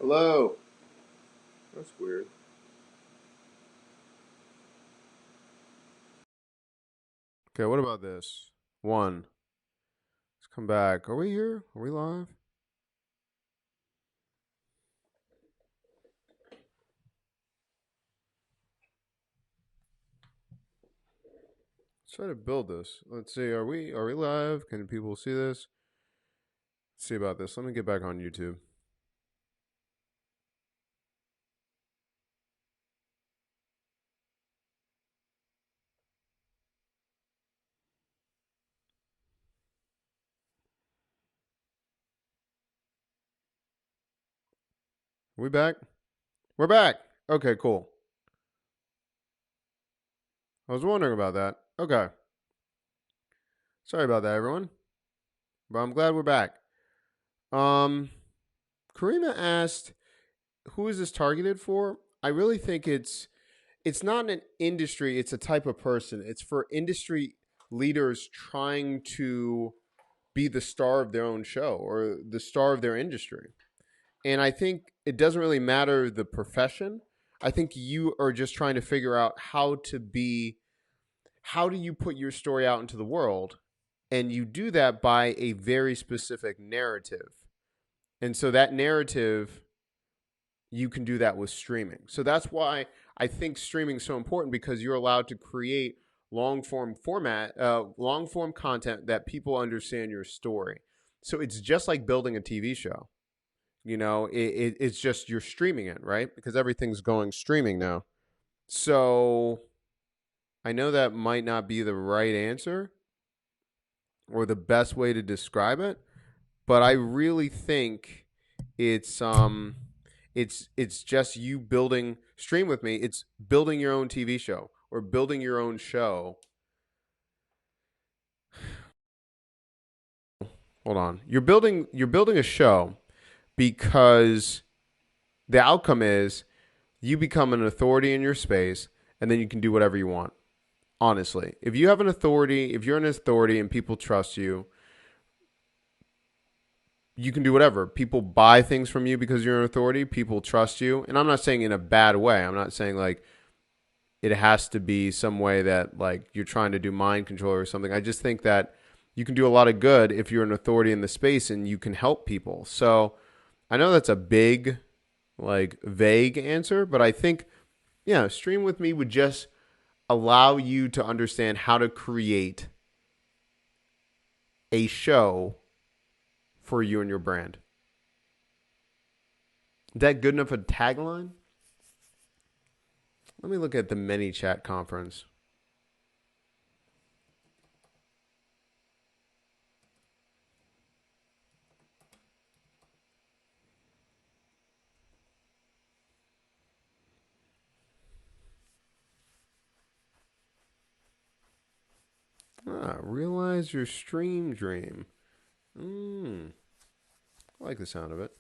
Hello. That's weird. Okay, what about this? One. Let's come back. Are we here? Are we live? Let's try to build this. Let's see. Are we live? Can people see this? Let's see about this. Let me get back on YouTube. Are we back? We're back. Okay, cool. I was wondering about that. Okay. Sorry about that, everyone. But I'm glad we're back. Um Karima asked, who is this targeted for? I really think it's not an industry, it's a type of person. It's for industry leaders trying to be the star of their own show or the star of their industry. And I think it doesn't really matter the profession. I think you are just trying to figure out how do you put your story out into the world? And you do that by a very specific narrative. And so that narrative, you can do that with streaming. So that's why I think streaming is so important, because you're allowed to create long form content that people understand your story. So it's just like building a TV show. It's just you're streaming it, right? Because everything's going streaming now. So I know that might not be the right answer or the best way to describe it, but I really think it's it's just you building stream with me. It's building your own TV show or building your own show. Hold on. You're building a show because the outcome is you become an authority in your space, and then you can do whatever you want. Honestly, if you have an authority, if you're an authority and people trust you, you can do whatever. People buy things from you because you're an authority. People trust you. And I'm not saying in a bad way. I'm not saying like it has to be some way that like you're trying to do mind control or something. I just think that you can do a lot of good if you're an authority in the space and you can help people. So I know that's a big, like vague answer, but I think, yeah, Stream with Me would just allow you to understand how to create a show for you and your brand. Is that good enough a tagline? Let me look at the ManyChat conference. Realize your stream dream. I like the sound of it.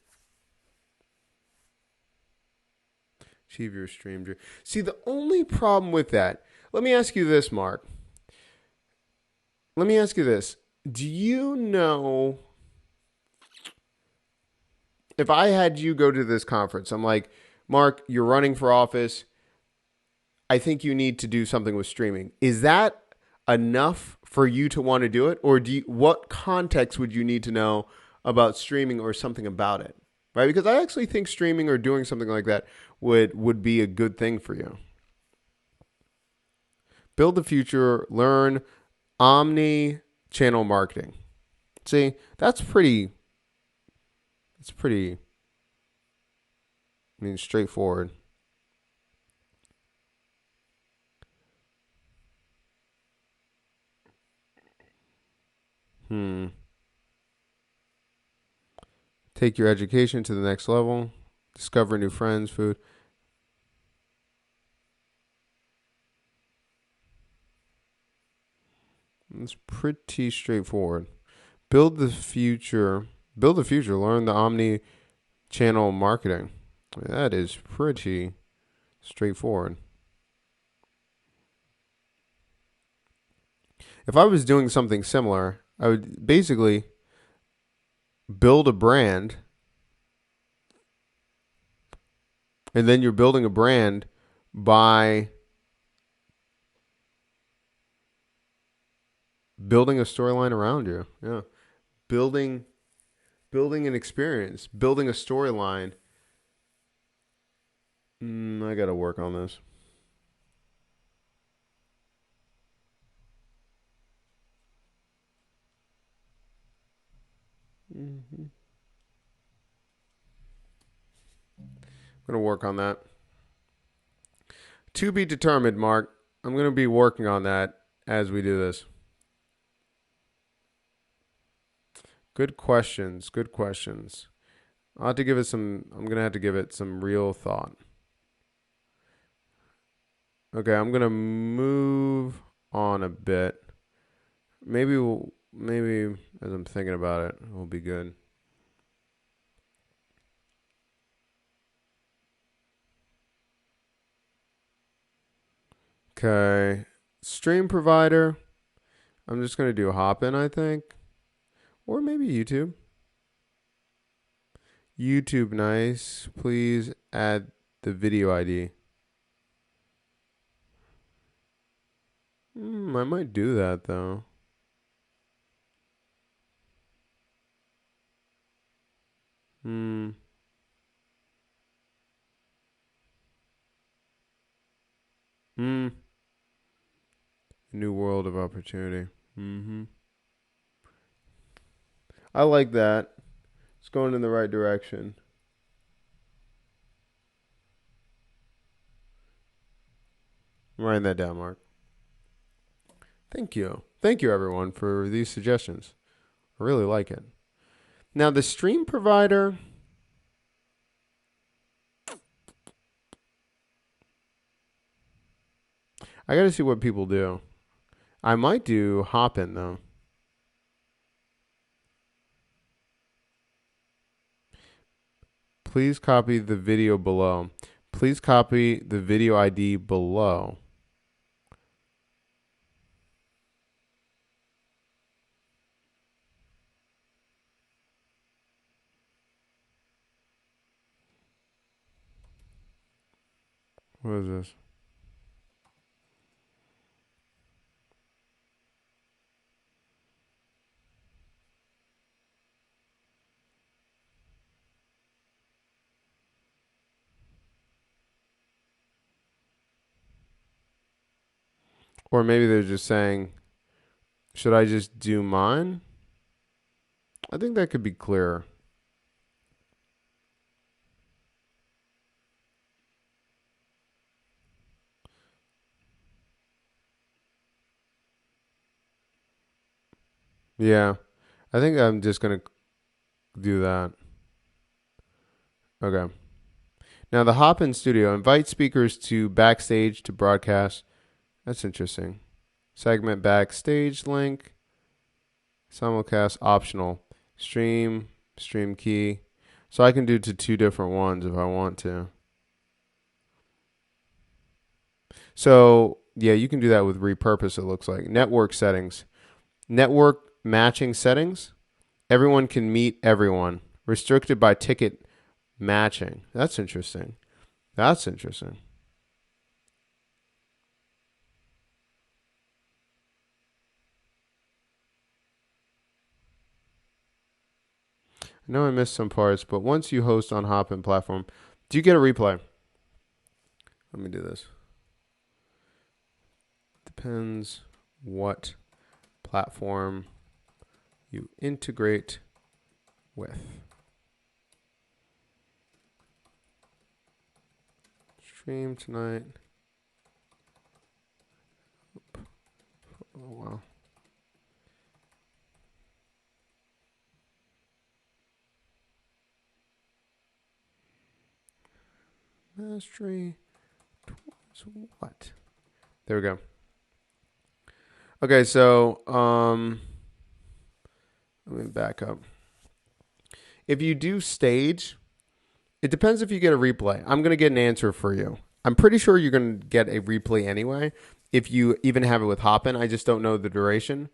Achieve your stream dream. See, the only problem with that, let me ask you this, Mark. Let me ask you this. Do you know if I had you go to this conference, I'm like, Mark, you're running for office. I think you need to do something with streaming. Is that enough for you to want to do it? Or what context would you need to know about streaming or something about it? Right? Because I actually think streaming or doing something like that would be a good thing for you. Build the future, learn omni channel marketing. See, that's pretty straightforward. Take your education to the next level. Discover new friends, food. It's pretty straightforward. Build the future. Build the future. Learn the omni channel marketing. That is pretty straightforward. If I was doing something similar, I would basically build a brand And then you're building a brand by building a storyline around you. Yeah. Building an experience, building a storyline. I got to work on this. Mm-hmm. I'm going to work on that. To be determined, Mark. I'm going to be working on that as we do this. Good questions. Good questions. I'll have to give it some. I'm going to have to give it some real thought. Okay, I'm going to move on a bit. Maybe as I'm thinking about it, it'll be good. Okay. Stream provider. I'm just going to do Hopin, I think. Or maybe YouTube. YouTube, nice. Please add the video ID. I might do that, though. New world of opportunity. I like that. It's going in the right direction. I'm writing that down, Mark. Thank you. Thank you, everyone, for these suggestions. I really like it. Now, the stream provider. I got to see what people do. I might do Hopin, though. Please copy the video below. Please copy the video ID below. What is this? Or maybe they're just saying, should I just do mine? I think that could be clearer. Yeah. I think I'm just going to do that. Okay. Now, the Hopin Studio invites speakers to backstage to broadcast. That's interesting. Segment backstage link. Simulcast optional. Stream key. So I can do to two different ones if I want to. So, yeah, you can do that with repurpose, it looks like. Network settings. Network matching settings. Everyone can meet everyone. Restricted by ticket matching. That's interesting. That's interesting. I know I missed some parts, but once you host on Hopin platform, do you get a replay? Let me do this. Depends what platform you integrate with. Stream tonight. Oh, wow. Mastery towards what? There we go. Okay, so let me back up. If you do stage, it depends if you get a replay. I'm going to get an answer for you. I'm pretty sure you're going to get a replay anyway, if you even have it with Hopin. I just don't know the duration.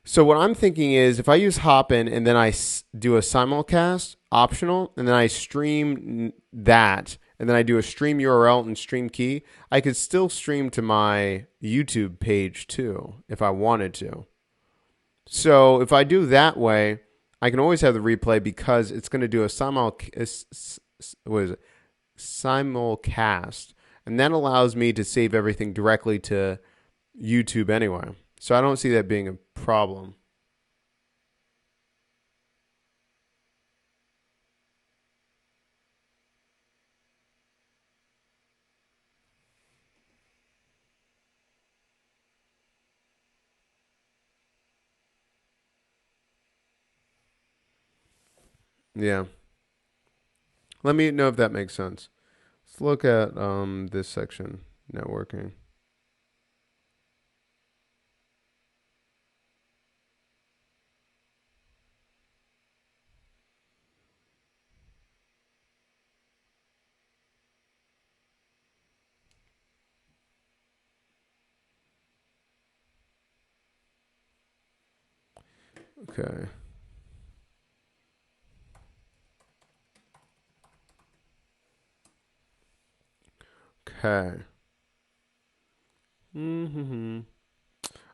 So what I'm thinking is if I use Hopin and then I do a simulcast, optional, and then I stream that, and then I do a stream URL and stream key, I could still stream to my YouTube page too if I wanted to. So if I do that way, I can always have the replay because it's going to do a simulcast, and that allows me to save everything directly to YouTube anyway. So I don't see that being a problem. Yeah. Let me know if that makes sense. Let's look at this section, networking. Okay. Okay.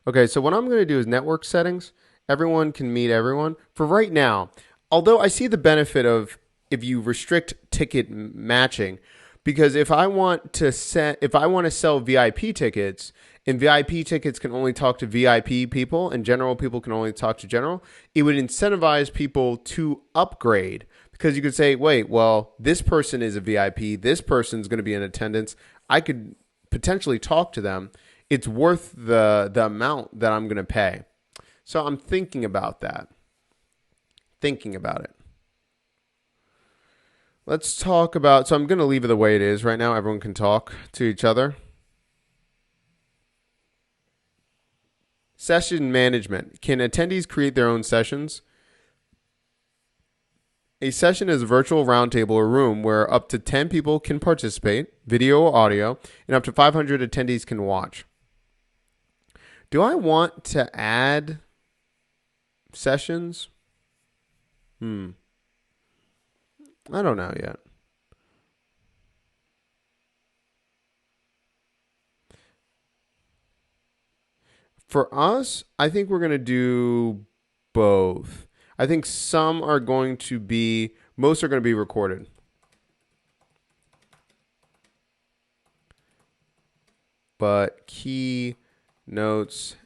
Okay, so what I'm going to do is network settings. Everyone can meet everyone. For right now, although I see the benefit of if you restrict ticket matching, because if I want to sell VIP tickets, and VIP tickets can only talk to VIP people, and general people can only talk to general, it would incentivize people to upgrade because you could say, wait, well, this person is a VIP, this person's going to be in attendance. I could potentially talk to them. It's worth the amount that I'm going to pay. So I'm thinking about that. Thinking about it. Let's talk about, so I'm going to leave it the way it is right now. Everyone can talk to each other. Session management. Can attendees create their own sessions? A session is a virtual roundtable or room where up to 10 people can participate, video or audio, and up to 500 attendees can watch. Do I want to add sessions? I don't know yet. For us, I think we're going to do both. I think most are going to be recorded. But key notes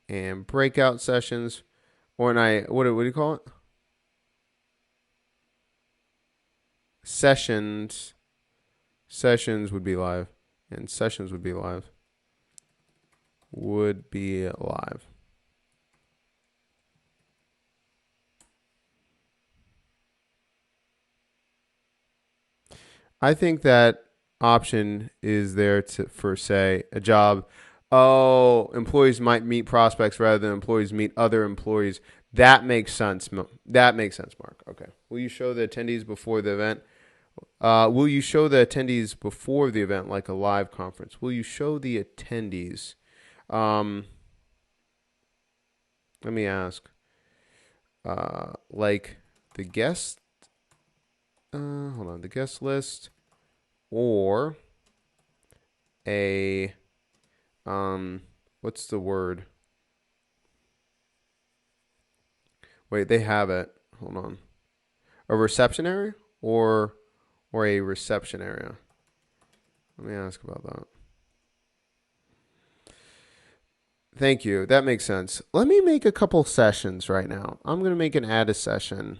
and breakout sessions, what do you call it? Sessions would be live, and sessions would be live. I think that option is there for say a job. Oh, employees might meet prospects rather than employees meet other employees. That makes sense. That makes sense, Mark. Okay. Will you show the attendees before the event? Will you show the attendees before the event like a live conference? Will you show the attendees? Let me ask. Like the guest. Hold on. The guest list, or a what's the word? Wait, they have it. Hold on. A reception area or a reception area? Let me ask about that. Thank you. That makes sense. Let me make a couple sessions right now. I'm going to make an add a session.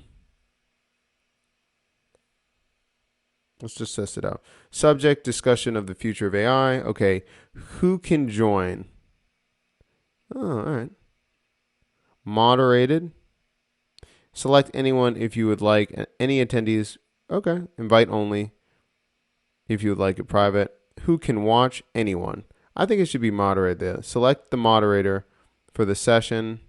Let's just test it out. Subject, discussion of the future of AI. Okay. Who can join? Oh, all right. Moderated. Select anyone if you would like. Any attendees. Okay. Invite only if you would like it private. Who can watch? Anyone. I think it should be moderated there. Select the moderator for the session.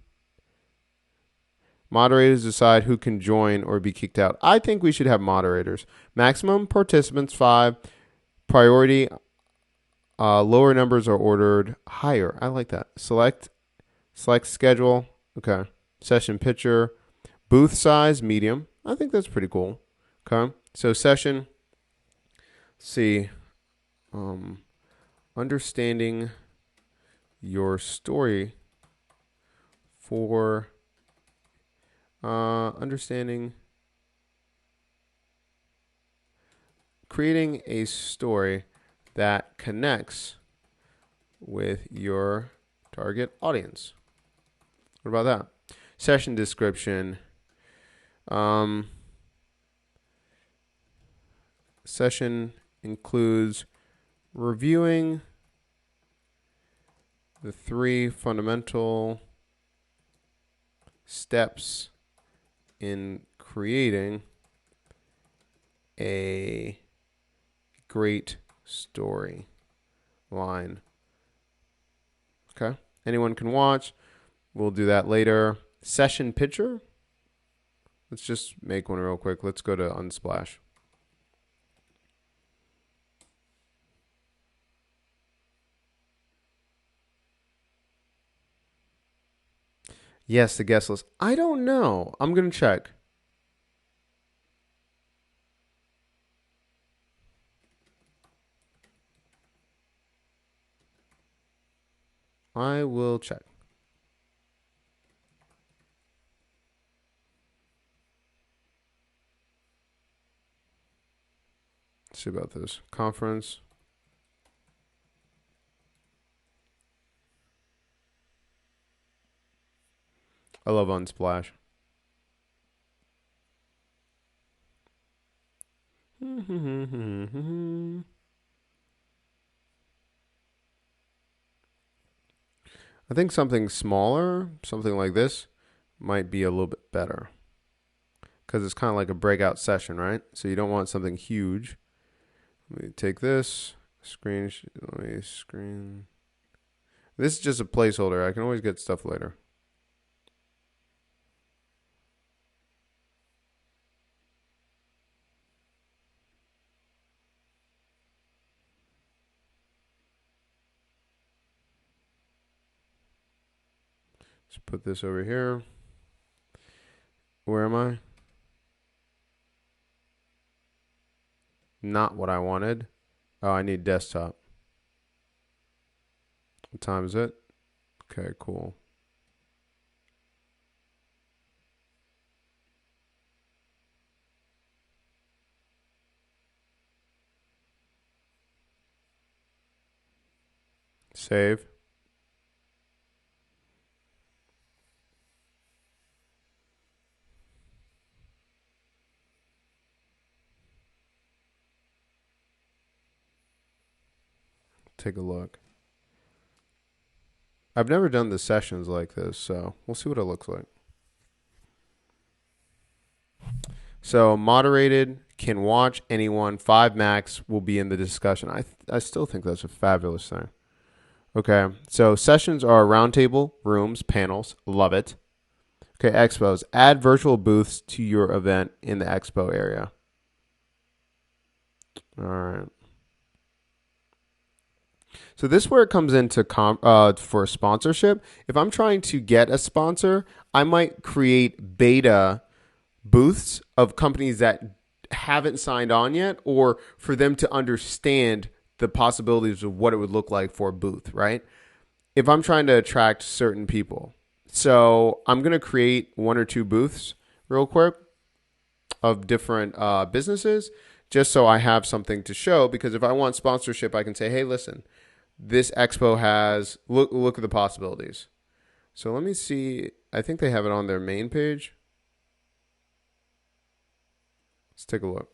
Moderators decide who can join or be kicked out. I think we should have moderators. Maximum participants 5. Priority, lower numbers are ordered higher. I like that. Select schedule. Okay. Session picture. Booth size, medium. I think that's pretty cool. Okay. So session. see, um, understanding your story for understanding creating a story that connects with your target audience. What about that? Session description. Session includes reviewing the 3 fundamental steps in creating a great story line. Okay. Anyone can watch. We'll do that later. Session picture. Let's just make one real quick. Let's go to Unsplash. Yes, the guest list. I don't know. I'm going to check. I will check. Let's see about this. Conference. I love Unsplash. I think something smaller, something like this, might be a little bit better. Because it's kind of like a breakout session, right? So you don't want something huge. Let me take this. Let me screen. This is just a placeholder. I can always get stuff later. Let's put this over here. Where am I? Not what I wanted. Oh, I need desktop. What time is it? Okay, cool. Save. Take a look. I've never done the sessions like this, so we'll see what it looks like. So moderated, can watch anyone. 5 max will be in the discussion. I still think that's a fabulous thing. Okay, so sessions are roundtable, rooms, panels. Love it. Okay, expos. Add virtual booths to your event in the expo area. All right. So this is where it comes into for sponsorship. If I'm trying to get a sponsor, I might create beta booths of companies that haven't signed on yet, or for them to understand the possibilities of what it would look like for a booth, right? If I'm trying to attract certain people. So I'm going to create 1 or 2 booths real quick of different businesses, just so I have something to show, because if I want sponsorship, I can say, hey, listen, this expo has, look at the possibilities. So let me see. I think they have it on their main page. Let's take a look.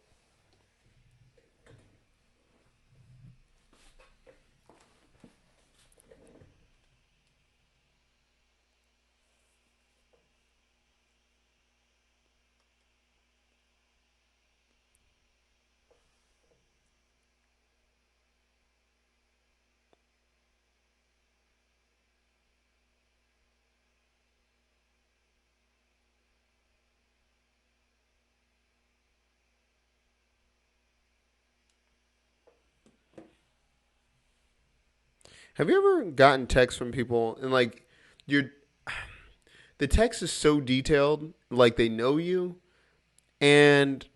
Have you ever gotten texts from people and like you're the text is so detailed, like they know you, and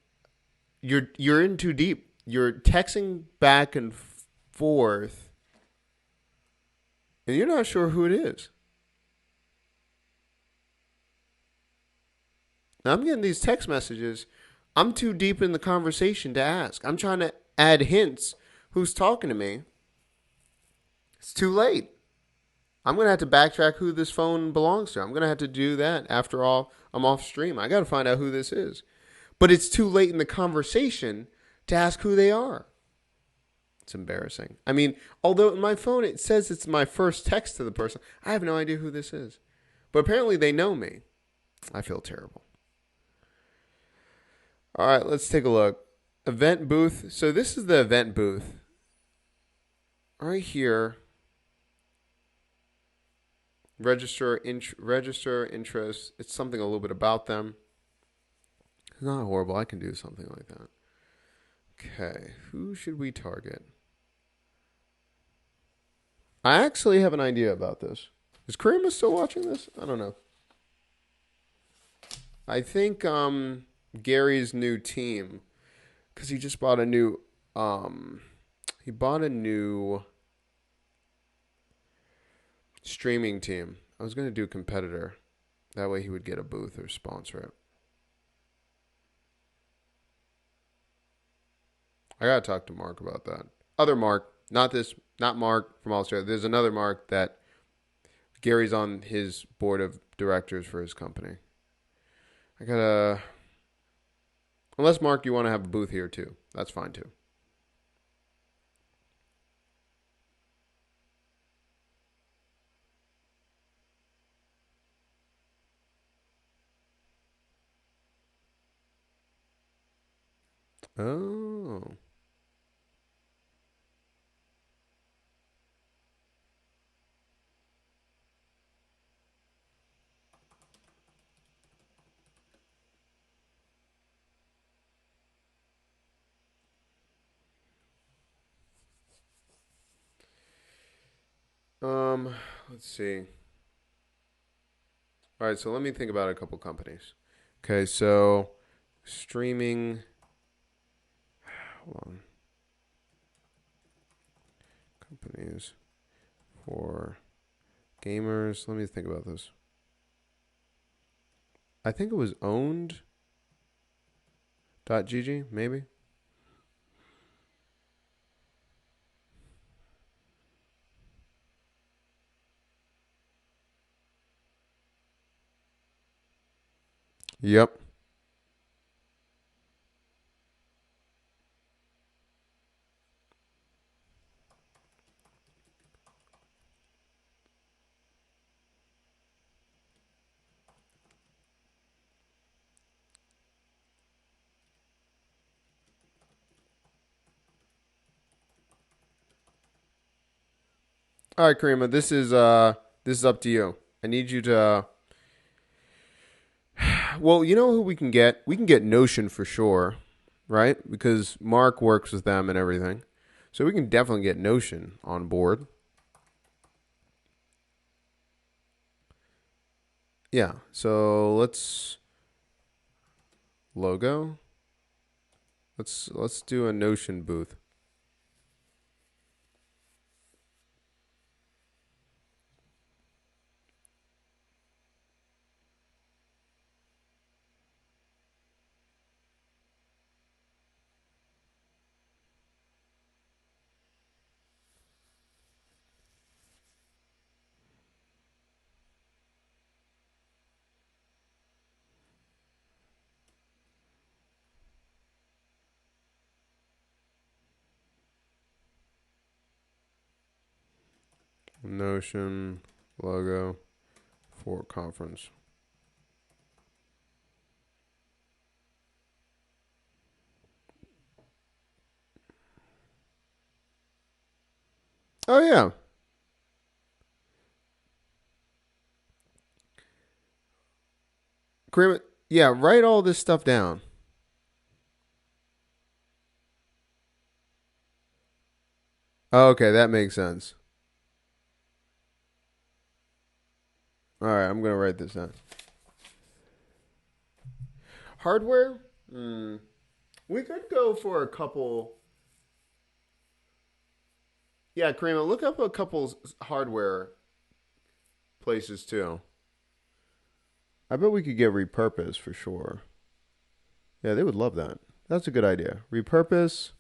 you're in too deep. You're texting back and forth, and you're not sure who it is. Now, I'm getting these text messages. I'm too deep in the conversation to ask. I'm trying to add hints. Who's talking to me? It's too late. I'm going to have to backtrack who this phone belongs to. I'm going to have to do that. After all, I'm off stream. I got to find out who this is. But it's too late in the conversation to ask who they are. It's embarrassing. I mean, although in my phone it says it's my first text to the person, I have no idea who this is. But apparently they know me. I feel terrible. All right, let's take a look. Event booth. So this is the event booth. Right here. Register interest. It's something a little bit about them. It's not horrible. I can do something like that. Okay, who should we target? I actually have an idea about this. Is Karima still watching this? I don't know. I think Gary's new team, because he just bought a new streaming team. I was going to do competitor. That way he would get a booth or sponsor it. I got to talk to Mark about that. Other Mark, not Mark from Australia. There's another Mark that Gary's on his board of directors for his company. I got to... Unless, Mark, you want to have a booth here too. That's fine too. Oh. Let's see. All right, so let me think about a couple companies. Okay, so streaming. Hold on. Companies for gamers. Let me think about this. I think it was owned.gg, maybe. Yep. All right, Karima, this is up to you. I need you to well, you know who we can get? We can get Notion for sure, right? Because Mark works with them and everything. So we can definitely get Notion on board. Yeah. So let's logo. Let's do a Notion booth. Notion logo for conference. Oh yeah. Karima, yeah, write all this stuff down. Oh, okay, that makes sense. All right, I'm gonna write this down. Hardware? We could go for a couple. Yeah, Karima, look up a couple hardware places too. I bet we could get repurpose for sure. Yeah, they would love that. That's a good idea. Repurpose,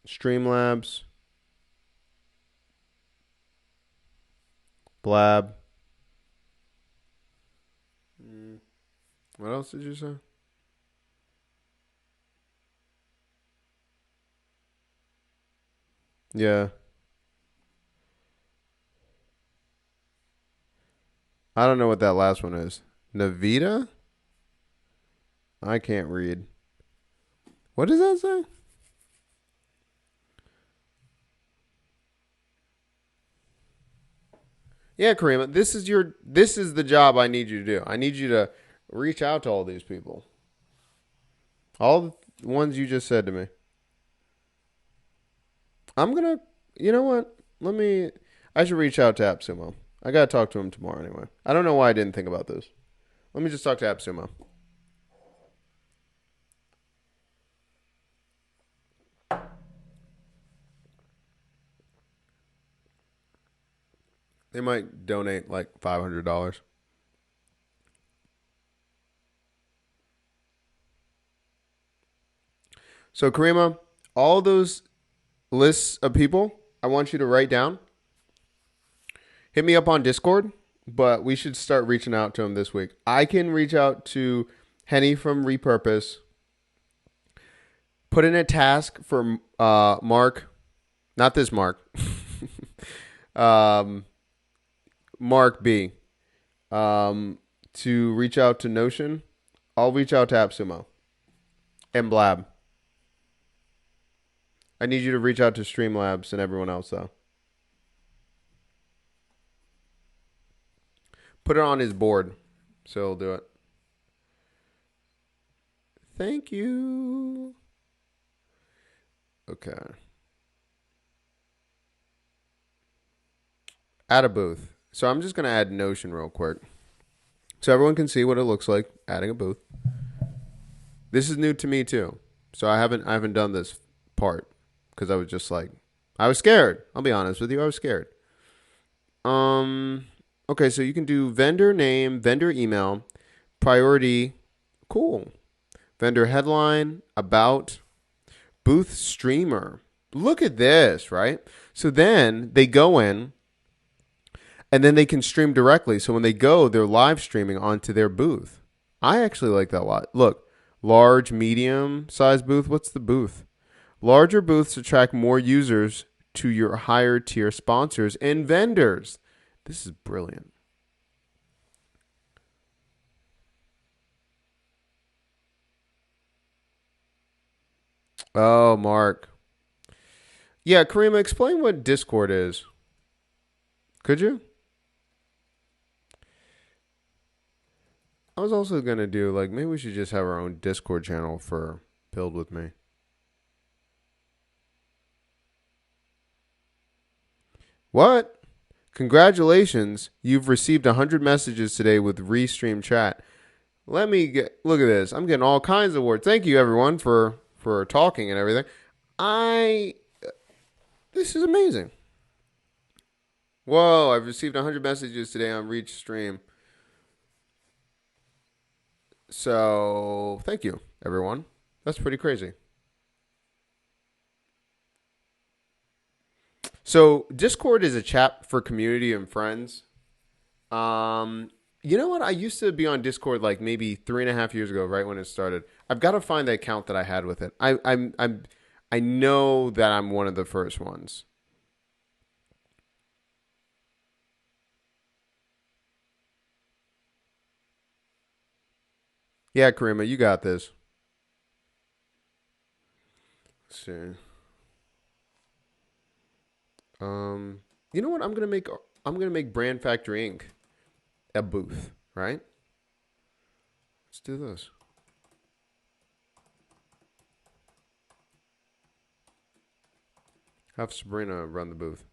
Streamlabs, Blab. Mm, what else did you say? Yeah. I don't know what that last one is. Navita? I can't read. What does that say? Yeah, Karima, this is the job I need you to do. I need you to reach out to all these people. All the ones you just said to me. I'm gonna you know what? Let me I should reach out to AppSumo. I gotta talk to him tomorrow anyway. I don't know why I didn't think about this. Let me just talk to AppSumo. They might donate like $500. So Karima, all those lists of people I want you to write down. Hit me up on Discord, but we should start reaching out to him this week. I can reach out to Henny from Repurpose. Put in a task for Mark, not this Mark, um, Mark B, to reach out to Notion. I'll reach out to AppSumo and Blab. I need you to reach out to Streamlabs and everyone else, though. Put it on his board, so he'll do it. Thank you. Okay. Add a booth. So I'm just going to add Notion real quick. So everyone can see what it looks like adding a booth. This is new to me too. So I haven't done this part because I was just like I was scared. I'll be honest with you, I was scared. Um okay, so you can do vendor name, vendor email, priority, cool. Vendor headline, about, booth streamer. Look at this, right? So then they go in and then they can stream directly. So when they go, they're live streaming onto their booth. I actually like that a lot. Look, large, medium size booth. What's the booth? Larger booths attract more users to your higher tier sponsors and vendors. This is brilliant. Oh, Mark. Yeah, Karima, explain what Discord is. Could you? I was also going to do, like, maybe we should just have our own Discord channel for Build With Me. What? Congratulations. You've received 100 messages today with Restream Chat. Let me get look at this. I'm getting all kinds of awards. Thank you everyone for talking and everything. I This is amazing. Whoa, I've received 100 messages today on Reach Stream. So, thank you everyone. That's pretty crazy. So, Discord is a chat for community and friends. You know what? I used to be on Discord like maybe 3.5 years ago, right when it started. I've got to find the account that I had with it. I know that I'm one of the first ones. Yeah, Karima, you got this. Let's see. You know what? I'm gonna make Brand Factory Inc. a booth, right? Let's do this. Have Sabrina run the booth.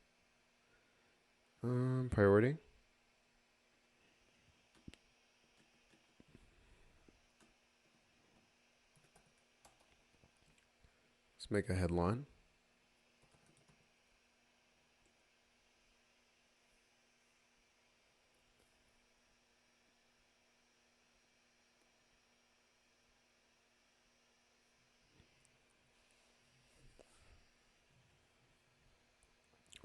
Priority. Let's make a headline.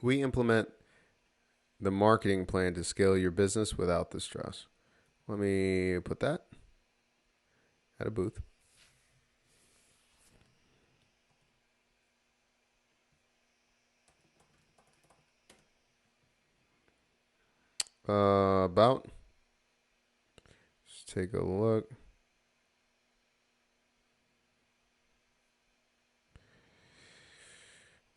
We implement the marketing plan to scale your business without the stress. Let me put that at a booth. About. Let's take a look.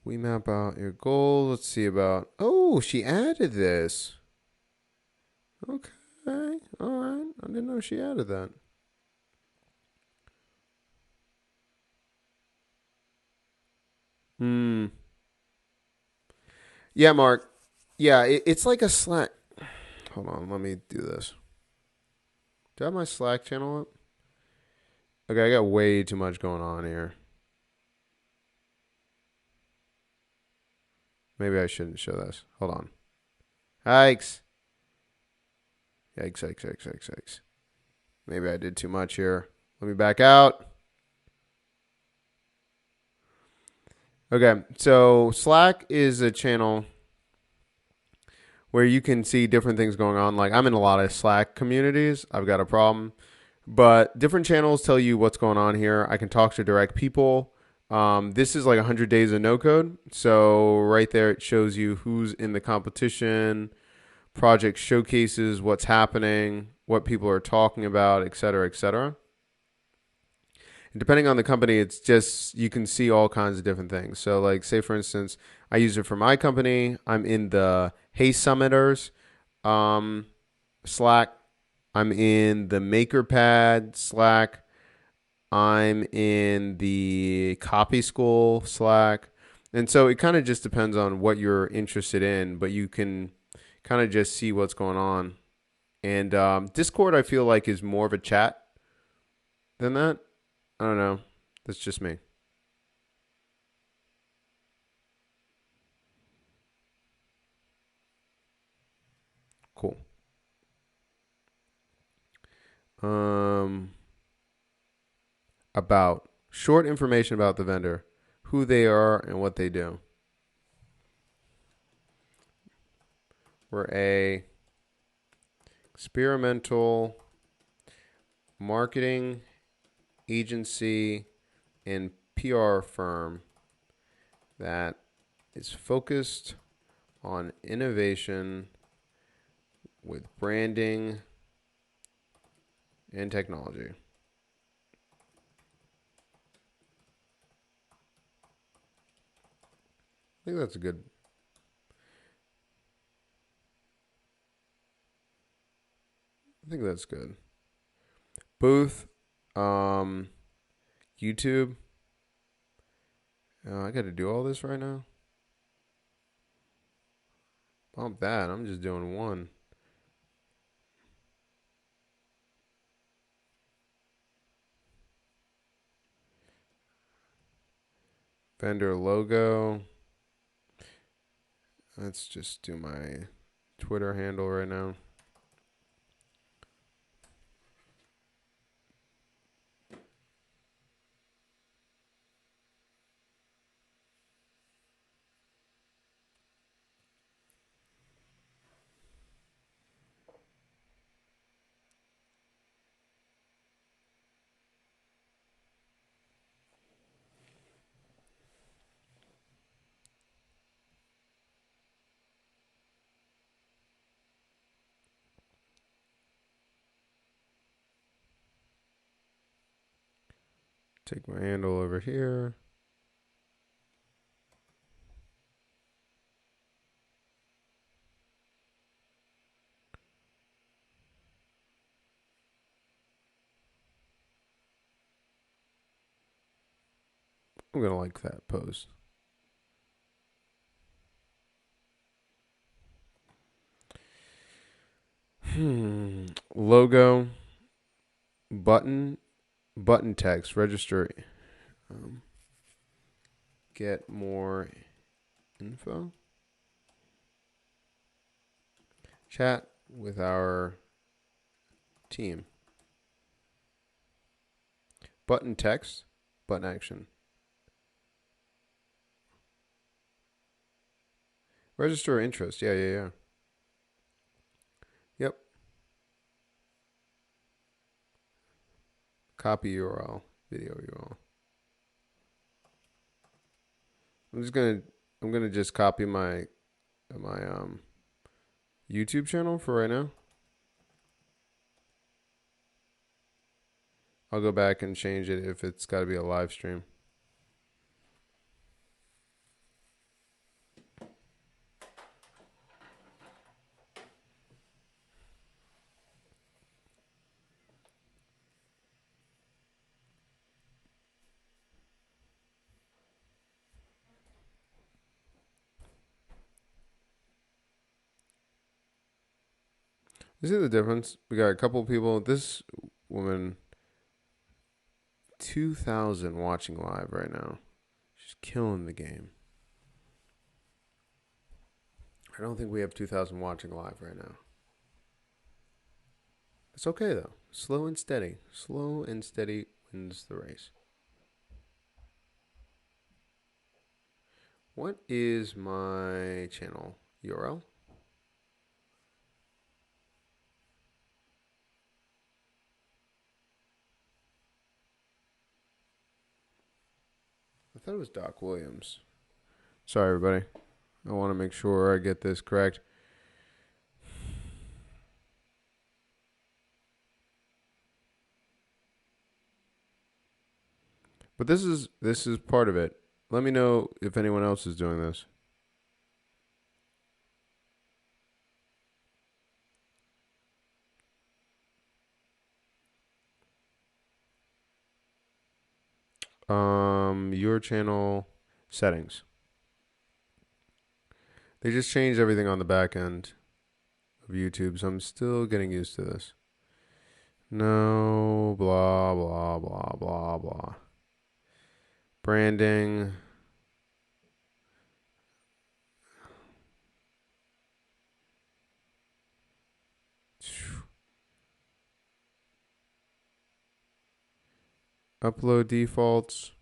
We map out your goal. Let's see about. Oh, she added this. Okay. All right. I didn't know she added that. Hmm. Yeah, Mark. Yeah, it's like a Slack. Hold on. Let me do this. Do I have my Slack channel up? Okay, I got way too much going on here. Maybe I shouldn't show this. Hold on. Yikes. Yikes, yikes, yikes, yikes, yikes. Maybe I did too much here. Let me back out. Okay, so Slack is a channel where you can see different things going on. Like I'm in a lot of Slack communities. I've got a problem. But different channels tell you what's going on here. I can talk to direct people. This is like 100 days of no code. So right there, it shows you who's in the competition, project showcases, what's happening, what people are talking about, et cetera, et cetera. And depending on the company, it's just you can see all kinds of different things. So like say for instance, I use it for my company. I'm in the Hey Summiters Slack. I'm in the MakerPad Slack. I'm in the Copy School Slack. And so it kind of just depends on what you're interested in, but you can kind of just see what's going on. And Discord, I feel like, is more of a chat than that. I don't know. That's just me. Cool. Um, about short information about the vendor, who they are, and what they do. We're a experimental marketing agency and PR firm that is focused on innovation with branding and technology. I think that's a good. I think that's good. Booth, um, YouTube. I got to do all this right now. Bump that. I'm just doing one. Vendor logo. Let's just do my Twitter handle right now. Take my handle over here. I'm going to like that post. Logo, button text, register, um, get more info, chat with our team. Button text, button action. Register interest. Yeah, yeah, yeah. Yep. Copy URL. Video URL. I'm just gonna. I'm gonna just copy my YouTube channel for right now. I'll go back and change it if it's got to be a live stream. You see the difference? We got a couple people. This woman, 2,000 watching live right now. She's killing the game. I don't think we have 2,000 watching live right now. It's okay though. Slow and steady. Slow and steady wins the race. What is my channel URL? I thought it was Doc Williams. Sorry, everybody. I want to make sure I get this correct. But this is part of it. Let me know if anyone else is doing this. Your channel settings. They just changed everything on the back end of YouTube, so I'm still getting used to this. No, blah, blah, blah, blah, blah. Branding. Upload defaults.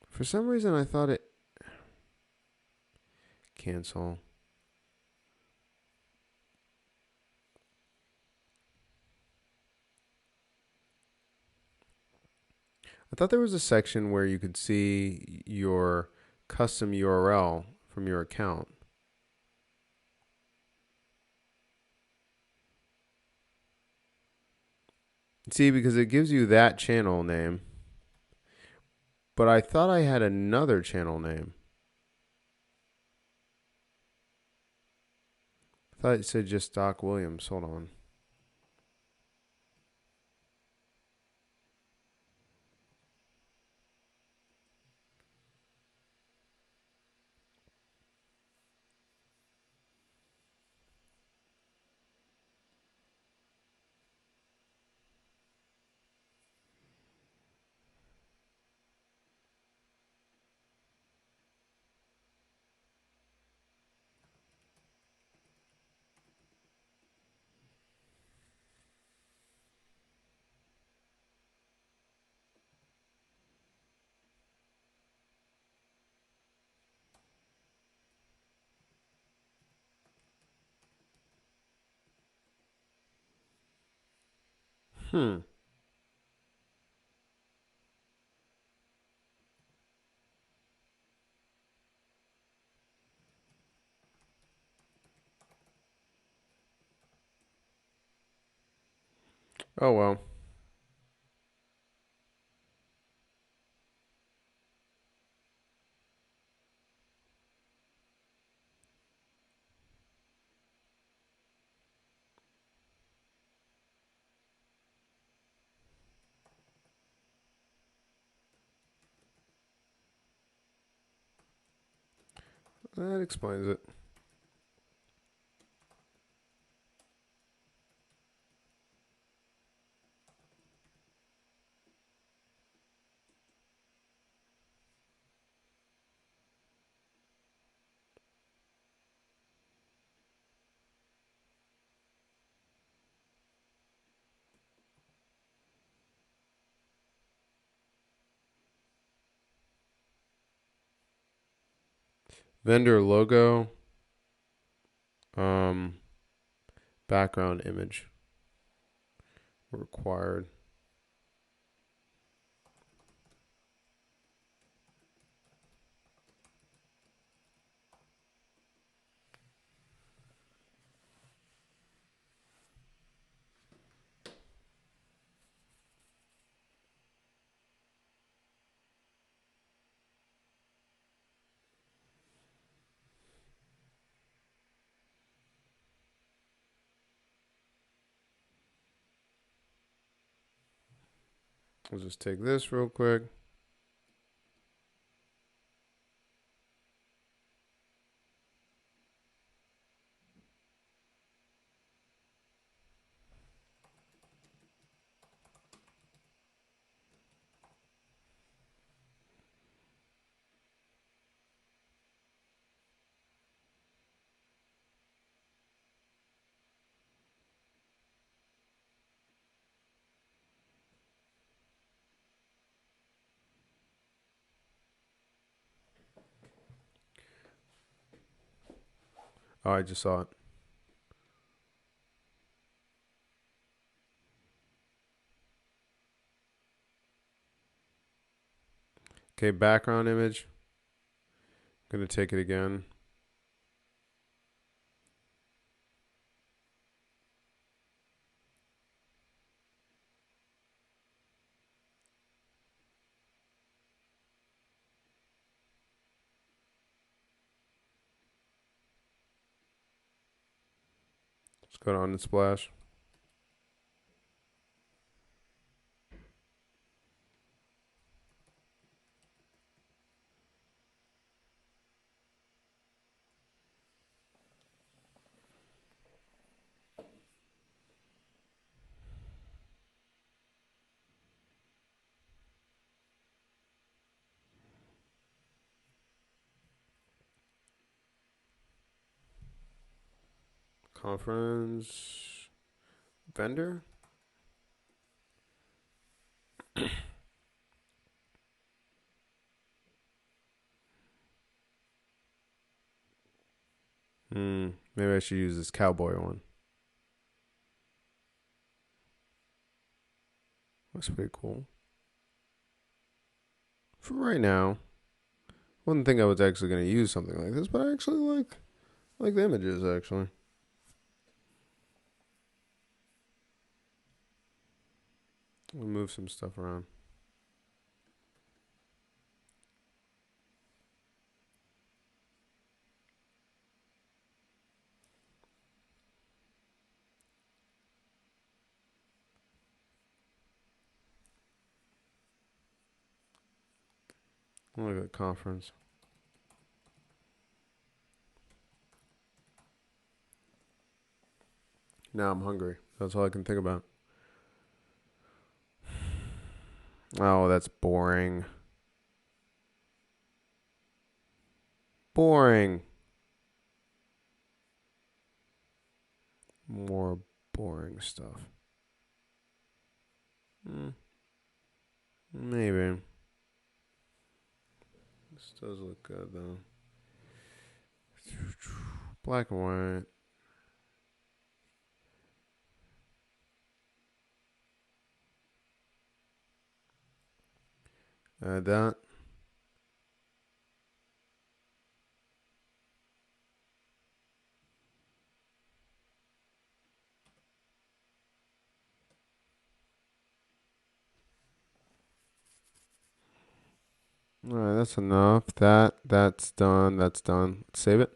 For some reason, I thought it. Cancel. I thought there was a section where you could see your custom URL from your account. See, because it gives you that channel name. But I thought I had another channel name. I thought it said just Doc Williams. Hold on. Hmm. Oh, well. That explains it. Vendor logo. Um, background image required. I'll just take this real quick. Oh, I just saw it. Okay, background image. I'm going to take it again. Let's go on and splash. Conference vendor. Maybe I should use this cowboy one. That's pretty cool. For right now, wouldn't think I was actually going to use something like this, but I actually like the images actually. We'll move some stuff around. Look at the conference. Now I'm hungry. That's all I can think about. Oh, that's boring. Boring. More boring stuff. Maybe. This does look good though. Black and white. Add that. All right, that's enough. That's done. That's done. Save it.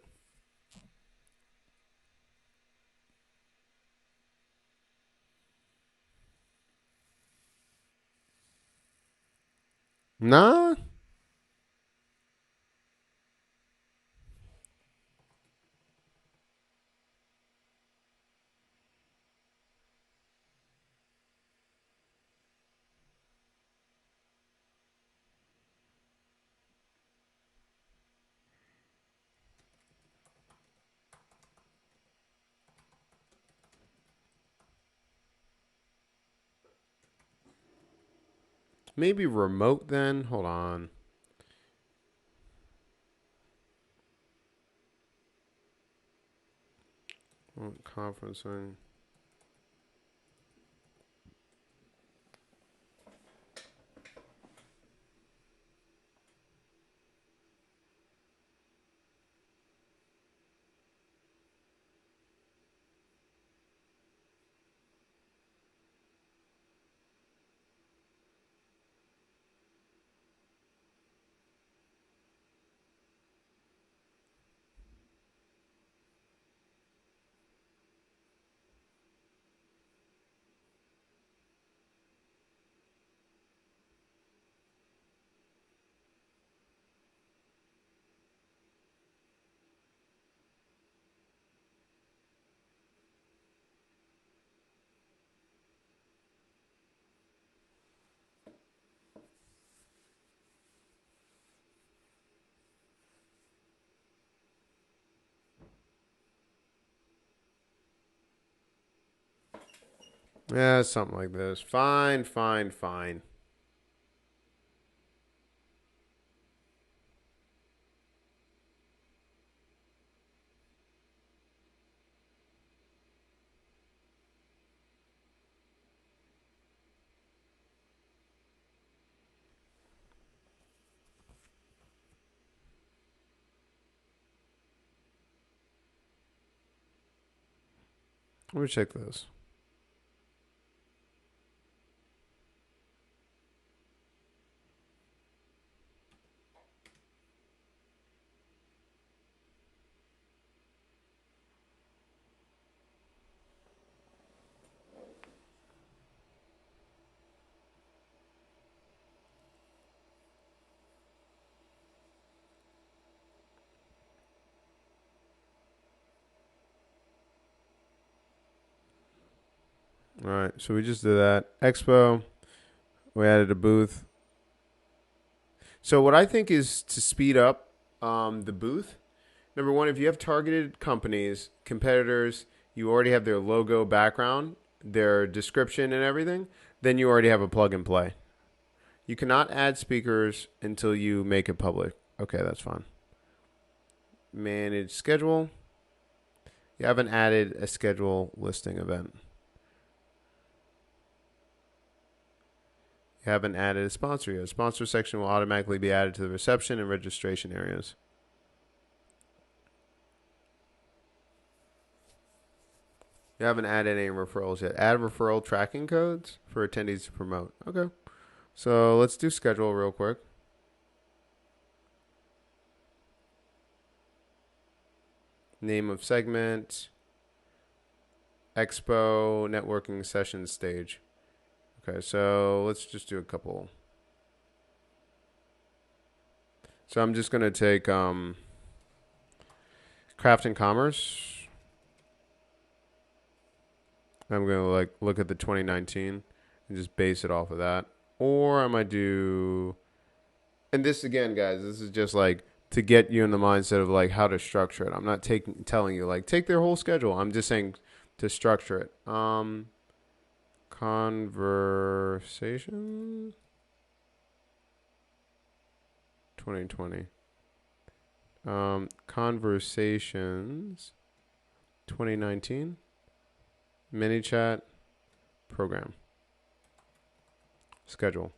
Nah. Maybe remote then. Hold on. Conferencing. Yeah, something like this. Fine, fine, fine. Let me check this. All right, so we just did that. Expo. We added a booth. So what I think is to speed up the booth. Number one, if you have targeted companies, competitors, you already have their logo background, their description and everything, then you already have a plug and play. You cannot add speakers until you make it public. Okay, that's fine. Manage schedule. You haven't added a schedule listing event. You haven't added a sponsor yet. A sponsor section will automatically be added to the reception and registration areas. You haven't added any referrals yet. Add referral tracking codes for attendees to promote. Okay. So let's do schedule real quick. Name of segment. Expo networking session stage. Okay, so let's just do a couple. So I'm just going to take craft and commerce. I'm going to look at the 2019 and just base it off of that. Or I might do, and this again, guys, this is just to get you in the mindset of how to structure it. I'm not telling you take their whole schedule. I'm just saying to structure it. Conversation 2020. Conversations 2019. Mini chat program. Schedule.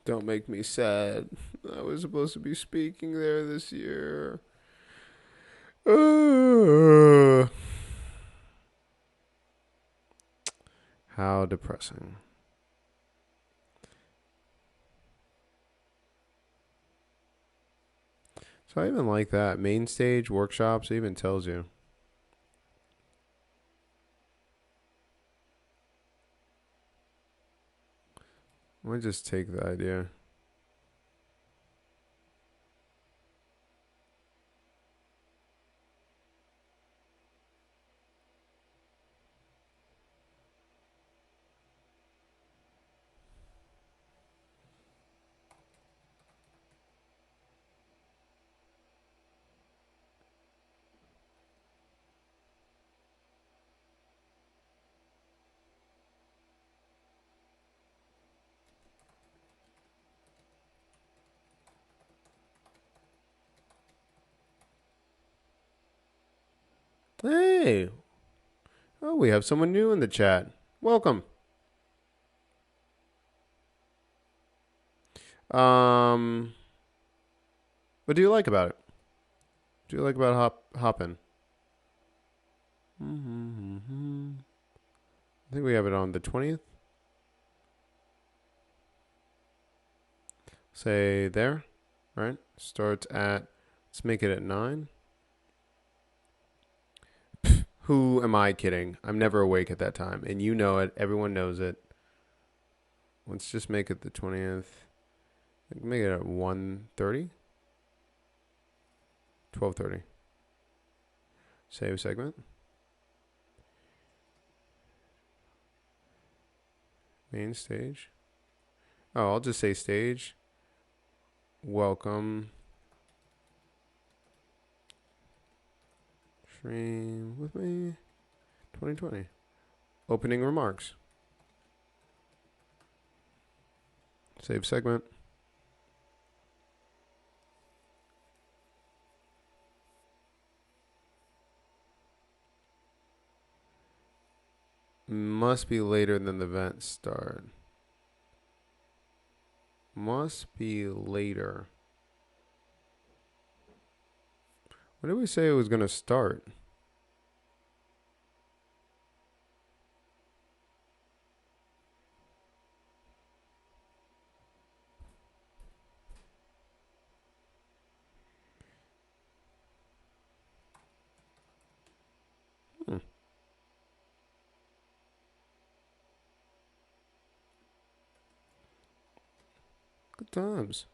Don't make me sad. I was supposed to be speaking there this year. How depressing. So I even like that. Main stage, workshops, it even tells you. Let me just take the idea. Hey. Oh, we have someone new in the chat. Welcome. What do you like about it? What do you like about Hopin? I think we have it on the 20th. Say there, right? Starts at, let's make it at 9. Who am I kidding? I'm never awake at that time. And you know it. Everyone knows it. Let's just make it the 20th. Make it at 1:30. 12:30. Save segment. Main stage. Oh, I'll just say stage. Welcome. Stream with me. 2020. Opening remarks. Save segment. Must be later than the event start. Must be later. When did we say it was going to start? Good times.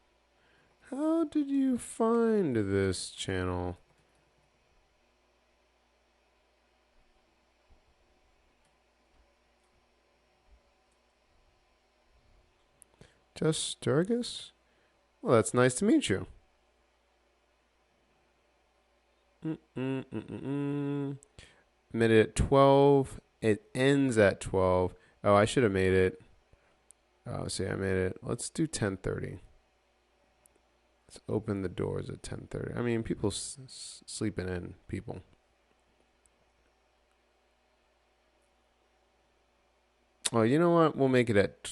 How did you find this channel? Just Sturgis? Well, that's nice to meet you. Made it at 12. It ends at 12. Oh, I should have made it. Oh, see, I made it. Let's do 10:30. Let's open the doors at 10:30. I mean, people sleeping in, people. Oh, you know what? We'll make it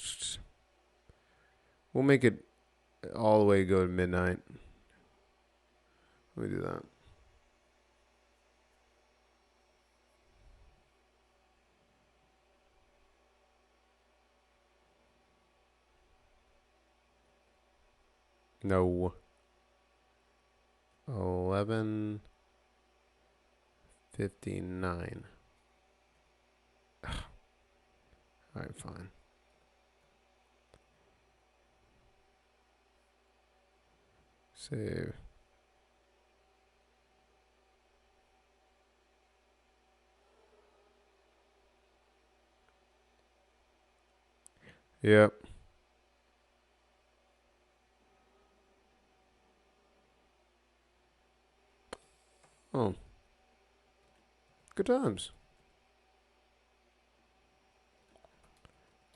all the way go to midnight. Let me do that. No. 11:59. All right, fine. Save. Yep. Oh. Good times.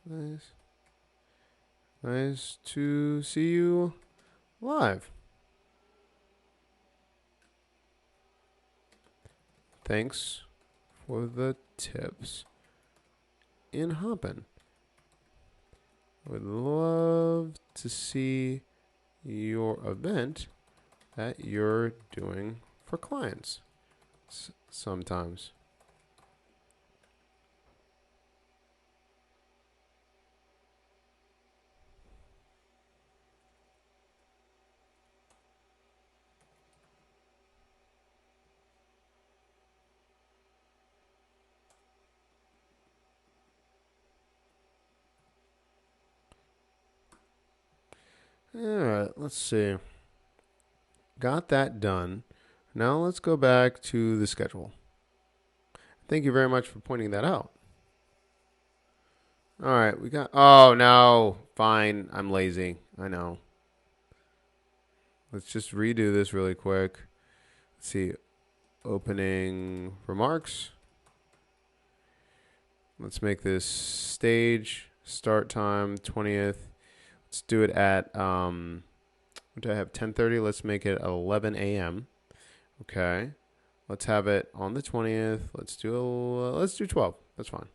Nice. Nice to see you live. Thanks for the tips. In Hopin. Would love to see your event that you're doing for clients sometimes. All right, let's see. Got that done. Now let's go back to the schedule. Thank you very much for pointing that out. All right, we got. Oh, no. Fine. I'm lazy. I know. Let's just redo this really quick. Let's see. Opening remarks. Let's make this stage. Start time 20th. Let's do it at, what do I have? 10:30. Let's make it 11 a.m. Okay. Let's have it on the 20th. Let's do 12. That's fine.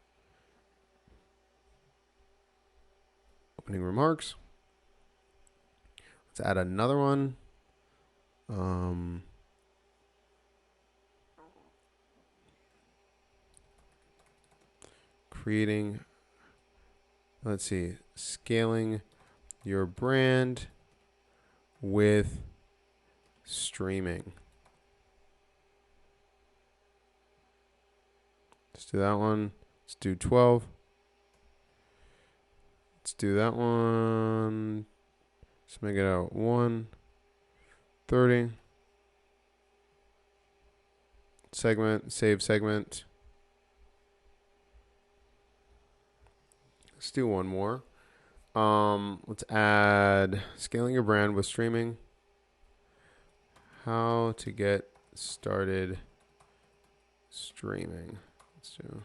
Opening remarks. Let's add another one. Creating, let's see, scaling your brand with streaming. Let's do that one. Let's do 12. Let's do that one. Let's make it out 1:30. Segment, save segment. Let's do one more. Let's add scaling your brand with streaming. How to get started streaming. Let's do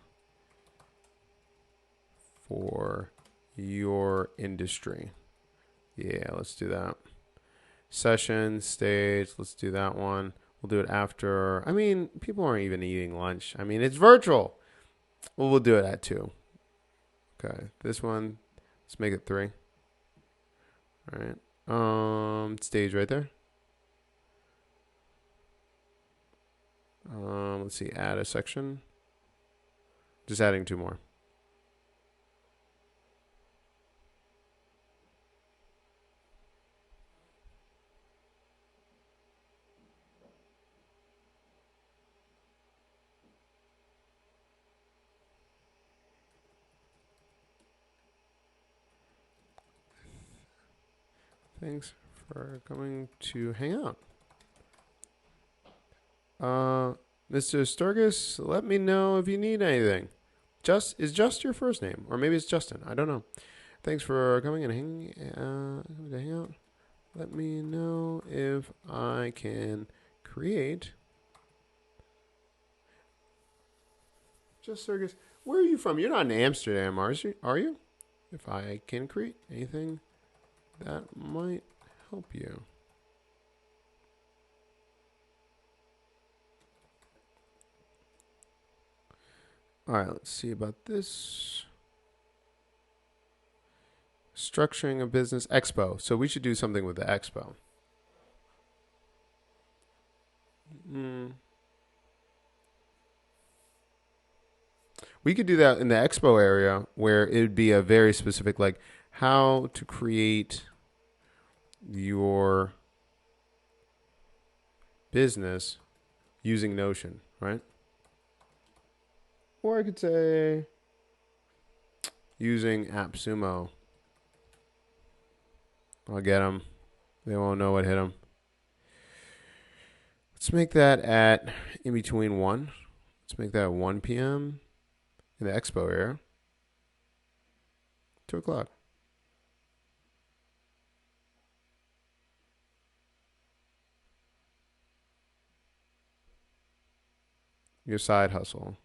for your industry. Yeah, let's do that. Session, stage, let's do that one. We'll do it after. I mean, people aren't even eating lunch. I mean, it's virtual. Well, we'll do it at 2. Okay, this one, let's make it 3. All right. Stage right there. Let's see, add a section. Just adding 2 more. Thanks for coming to hang out. Mr. Sturgis, let me know if you need anything. Is Just your first name? Or maybe it's Justin. I don't know. Thanks for coming and hang out. Let me know if I can create. Just Sturgis, where are you from? You're not in Amsterdam, are you? If I can create anything that might help you. All right, let's see about this. Structuring a business expo. So we should do something with the expo. We could do that in the expo area where it would be a very specific, like how to create your business using Notion, right? Or I could say using AppSumo. I'll get them. They won't know what hit them. Let's make that at in between 1. Let's make that at 1 p.m. in the expo area. 2 o'clock. Your side hustle.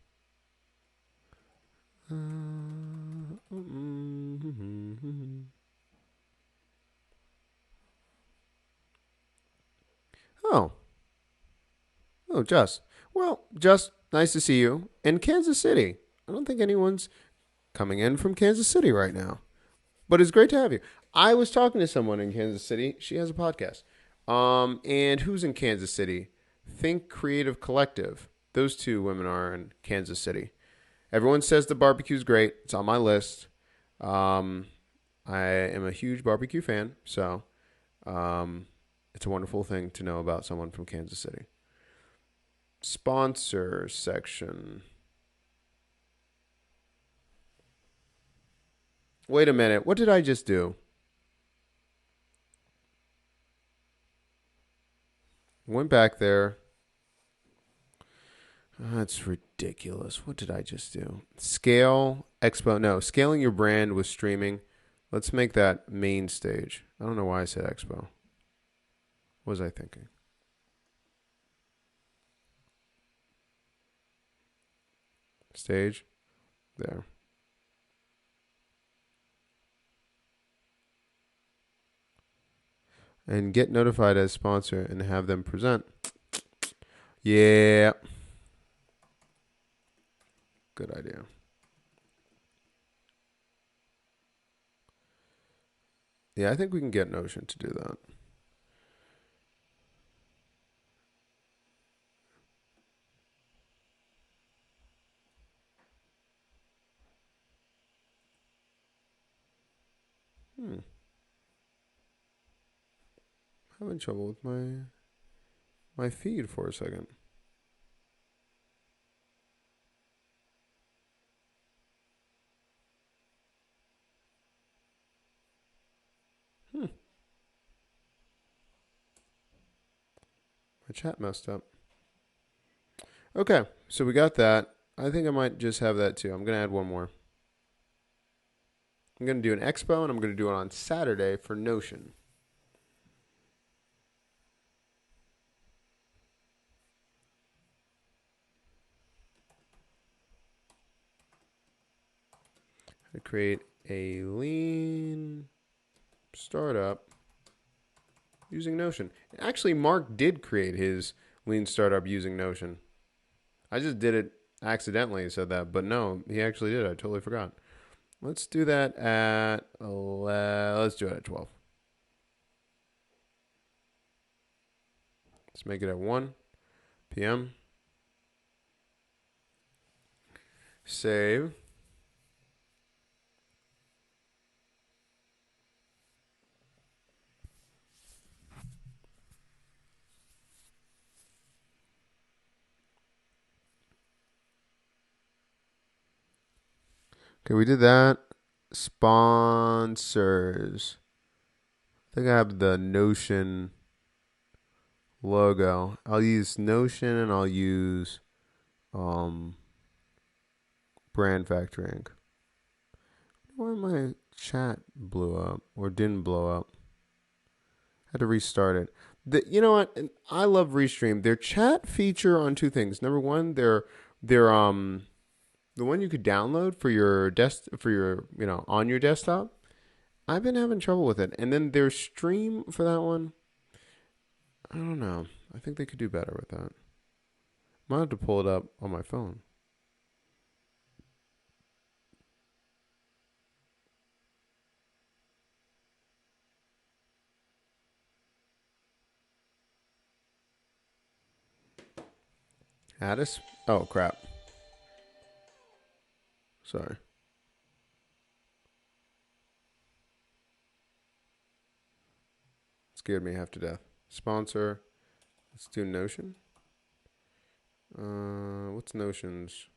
Oh. Oh, Just. Well, Just, nice to see you. In Kansas City. I don't think anyone's coming in from Kansas City right now. But it's great to have you. I was talking to someone in Kansas City. She has a podcast. And who's in Kansas City? Think Creative Collective. Those 2 women are in Kansas City. Everyone says the barbecue's great. It's on my list. I am a huge barbecue fan, so it's a wonderful thing to know about someone from Kansas City. Sponsor section. Wait a minute. What did I just do? Went back there. That's ridiculous. What did I just do? Scale expo. No, scaling your brand with streaming. Let's make that main stage. I don't know why I said expo. What was I thinking? Stage. There. And get notified as sponsor and have them present. Yeah. Good idea. Yeah, I think we can get Notion to do that. Hmm. Having trouble with my feed for a second. Hmm. My chat messed up. Okay, so we got that. I think I might just have that too. I'm gonna add one more. I'm gonna do an expo, and I'm gonna do it on Saturday for Notion. I create a lean startup using Notion. Actually, Mark did create his lean startup using Notion. I just did it accidentally, said that, but no, he actually did. I totally forgot. Let's do that at 11. Let's do it at 12. Let's make it at 1 p.m. Save. Okay, we did that. Sponsors. I think I have the Notion logo. I'll use Notion and I'll use um, Brand Factor Inc. Why my chat blew up or didn't blow up? I had to restart it. You know what? I love Restream. Their chat feature on two things. Number one, their the one you could download for your on your desktop. I've been having trouble with it. And then their stream for that one, I don't know. I think they could do better with that. Might have to pull it up on my phone. Addis? Oh crap. Sorry. Scared me half to death. Sponsor. Let's do Notion. What's Notion's?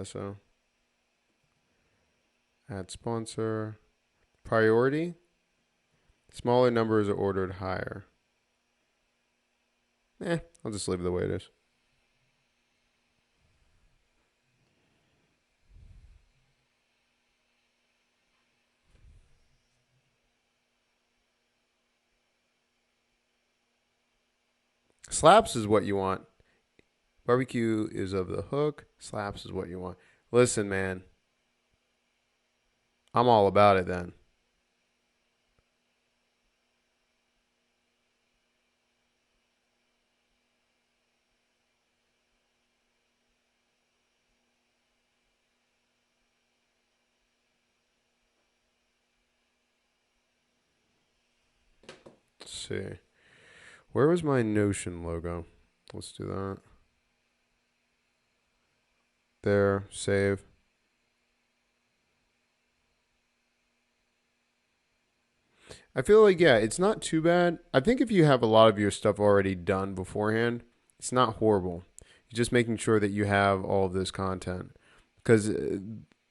.so. Add sponsor. Priority. Smaller numbers are ordered higher. I'll just leave it the way it is. Slaps is what you want. Barbecue is of the hook. Slaps is what you want. Listen, man. I'm all about it then. Let's see. Where was my Notion logo? Let's do that. There. Save. I feel like, yeah, it's not too bad. I think if you have a lot of your stuff already done beforehand, it's not horrible. You're just making sure that you have all of this content. Because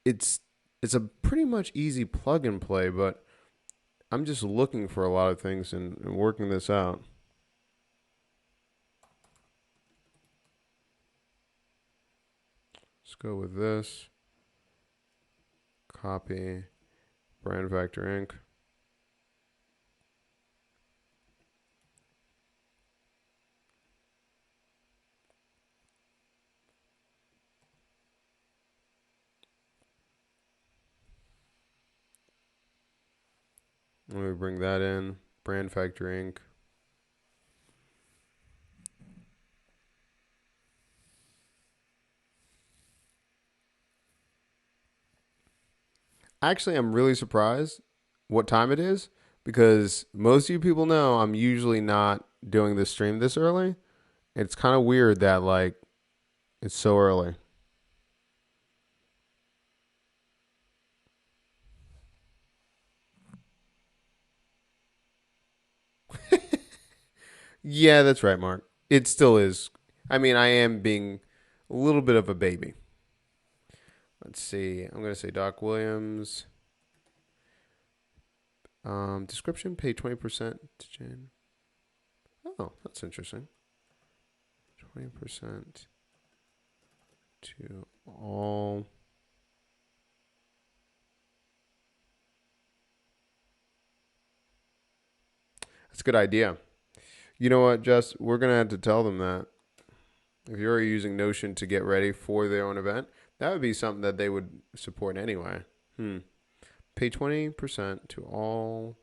it's it's a pretty much easy plug and play, but I'm just looking for a lot of things and working this out. Let's go with this. Copy. Brand Factor Inc. Let me bring that in. Brand Factor Inc. Actually, I'm really surprised what time it is because most of you people know I'm usually not doing this stream this early. It's kind of weird that like it's so early. Yeah, that's right, Mark. It still is. I mean, I am being a little bit of a baby. Let's see. I'm going to say Doc Williams. Description, pay 20% to Jan. Oh, that's interesting. 20% to all. That's a good idea. You know what, Jess? We're going to have to tell them that. If you're using Notion to get ready for their own event, that would be something that they would support anyway. Pay 20% to all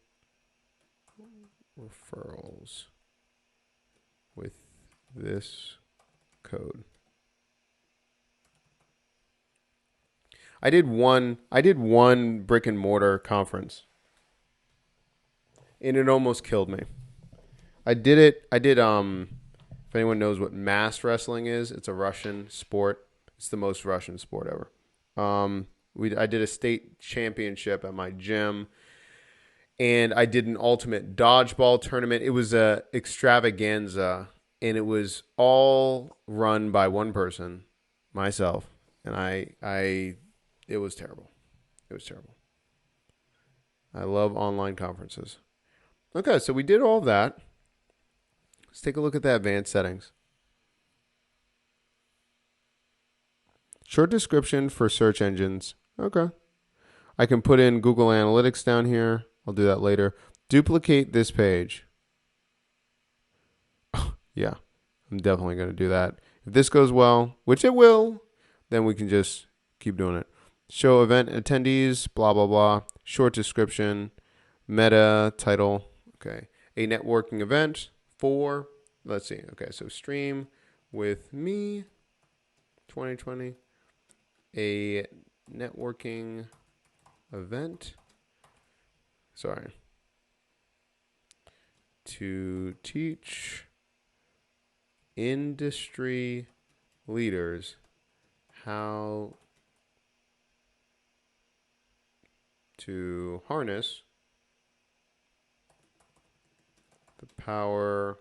referrals with this code. I did one brick and mortar conference and it almost killed me. I did if anyone knows what mass wrestling is, it's a Russian sport. It's the most Russian sport ever. I did a state championship at my gym and I did an ultimate dodgeball tournament. It was a extravaganza and it was all run by one person, myself, and I it was terrible. It was terrible. I love online conferences. Okay, so we did all of that. Let's take a look at the advanced settings. Short description for search engines. Okay. I can put in Google Analytics down here. I'll do that later. Duplicate this page. Yeah, I'm definitely going to do that. If this goes well, which it will, then we can just keep doing it. Show event attendees, blah, blah, blah. Short description, meta, title. Okay. A networking event for, let's see. Okay, so stream with me 2020. A networking event. Sorry. To teach industry leaders how to harness the power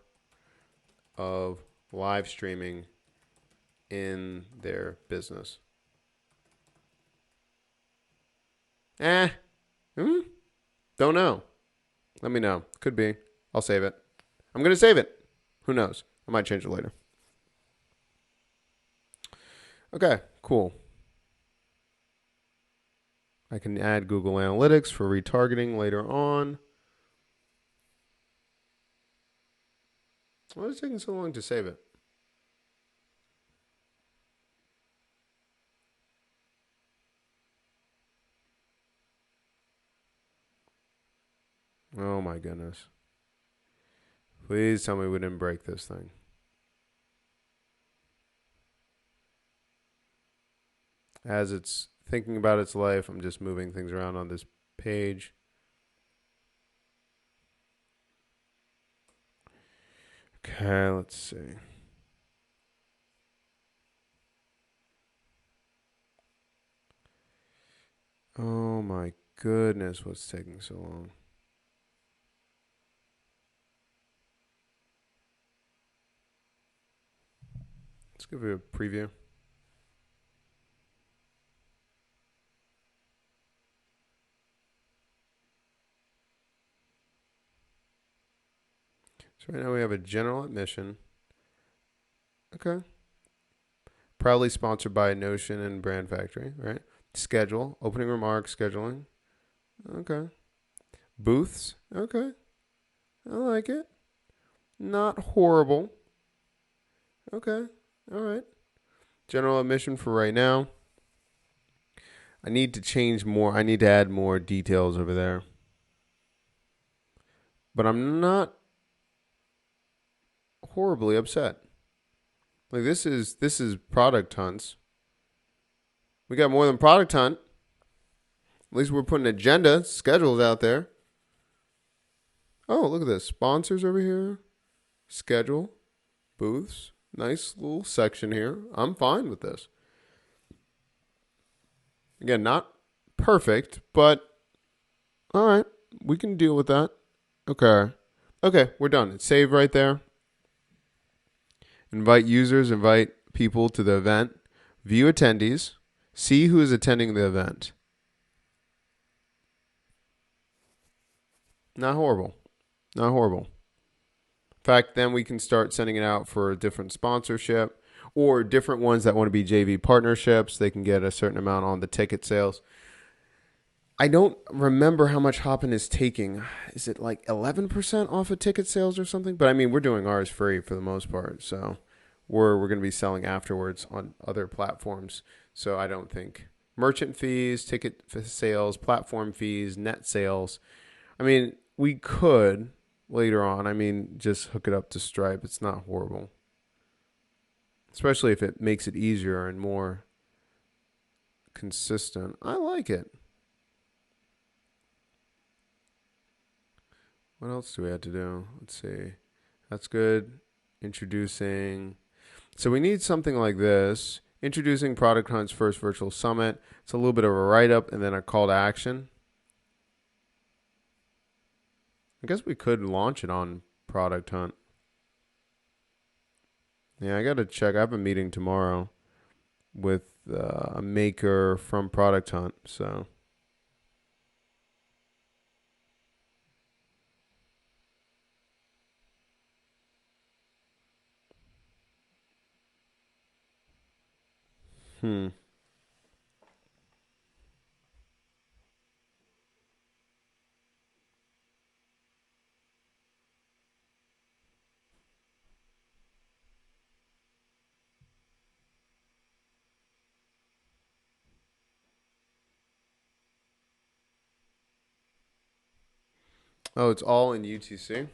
of live streaming in their business. Don't know. Let me know. Could be. I'll save it. I'm going to save it. Who knows? I might change it later. Okay, cool. I can add Google Analytics for retargeting later on. Why is it taking so long to save it? Oh my goodness. Please tell me we didn't break this thing. As it's thinking about its life, I'm just moving things around on this page. Okay, let's see. Oh my goodness, what's taking so long? Let's give it a preview. So right now we have a general admission. Okay. Proudly sponsored by Notion and Brand Factory, right? Schedule, opening remarks, scheduling. Okay. Booths. Okay. I like it. Not horrible. Okay. All right. General admission for right now. I need to change more. I need to add more details over there. But I'm not horribly upset. Like this is product hunts. We got more than product hunt. At least we're putting agenda schedules out there. Oh, look at this. Sponsors over here. Schedule. Booths. Nice little section here. I'm fine with this. Again, not perfect, but all right. We can deal with that. Okay. Okay, we're done. It's saved right there. Invite users, invite people to the event. View attendees. See who is attending the event. Not horrible. Not horrible. In fact, then we can start sending it out for a different sponsorship or different ones that want to be JV partnerships. They can get a certain amount on the ticket sales. I don't remember how much Hopin is taking. Is it like 11% off of ticket sales or something? But I mean, we're doing ours free for the most part. So we're going to be selling afterwards on other platforms. So I don't think merchant fees, ticket sales, platform fees, net sales. I mean, we could later on. I mean, just hook it up to Stripe. It's not horrible. Especially if it makes it easier and more consistent. I like it. What else do we have to do? Let's see. That's good. Introducing. So we need something like this. Introducing Product Hunt's first virtual summit. It's a little bit of a write-up and then a call to action. I guess we could launch it on Product Hunt. Yeah, I got to check. I have a meeting tomorrow with a maker from Product Hunt. So. Oh, it's all in UTC?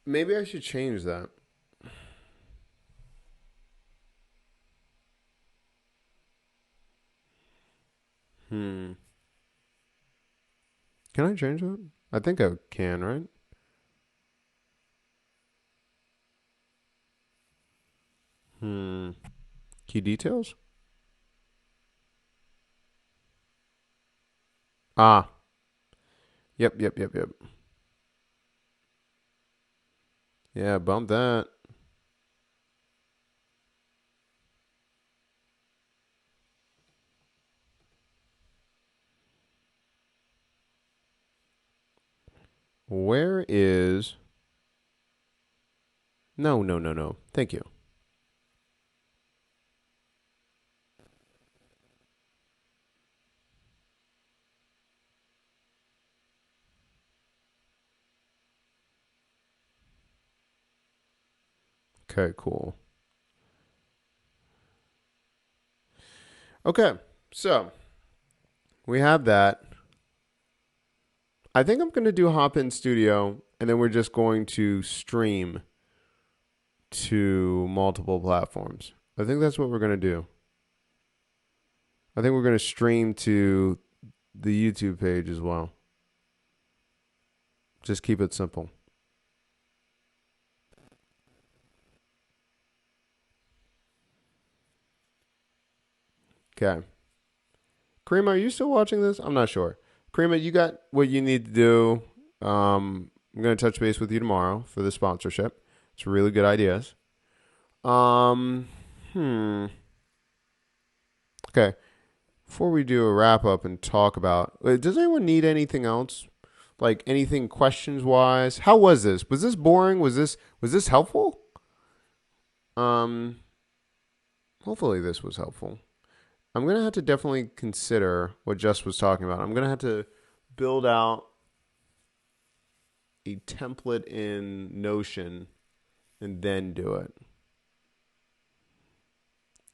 Maybe I should change that. Can I change that? I think I can, right? Key details? Ah. Yep. Yeah, bump that. Where is... No. Thank you. Okay, cool. Okay, so we have that. I think I'm going to do Hopin Studio, and then we're just going to stream to multiple platforms. I think that's what we're going to do. I think we're going to stream to the YouTube page as well. Just keep it simple. Okay. Karima, are you still watching this? I'm not sure. Karima, you got what you need to do. I'm going to touch base with you tomorrow for the sponsorship. It's really good ideas. Okay. Before we do a wrap up and talk about, does anyone need anything else? Like anything questions wise? How was this? Was this boring? Was this helpful? Hopefully this was helpful. I'm going to have to definitely consider what Just was talking about. I'm going to have to build out a template in Notion and then do it.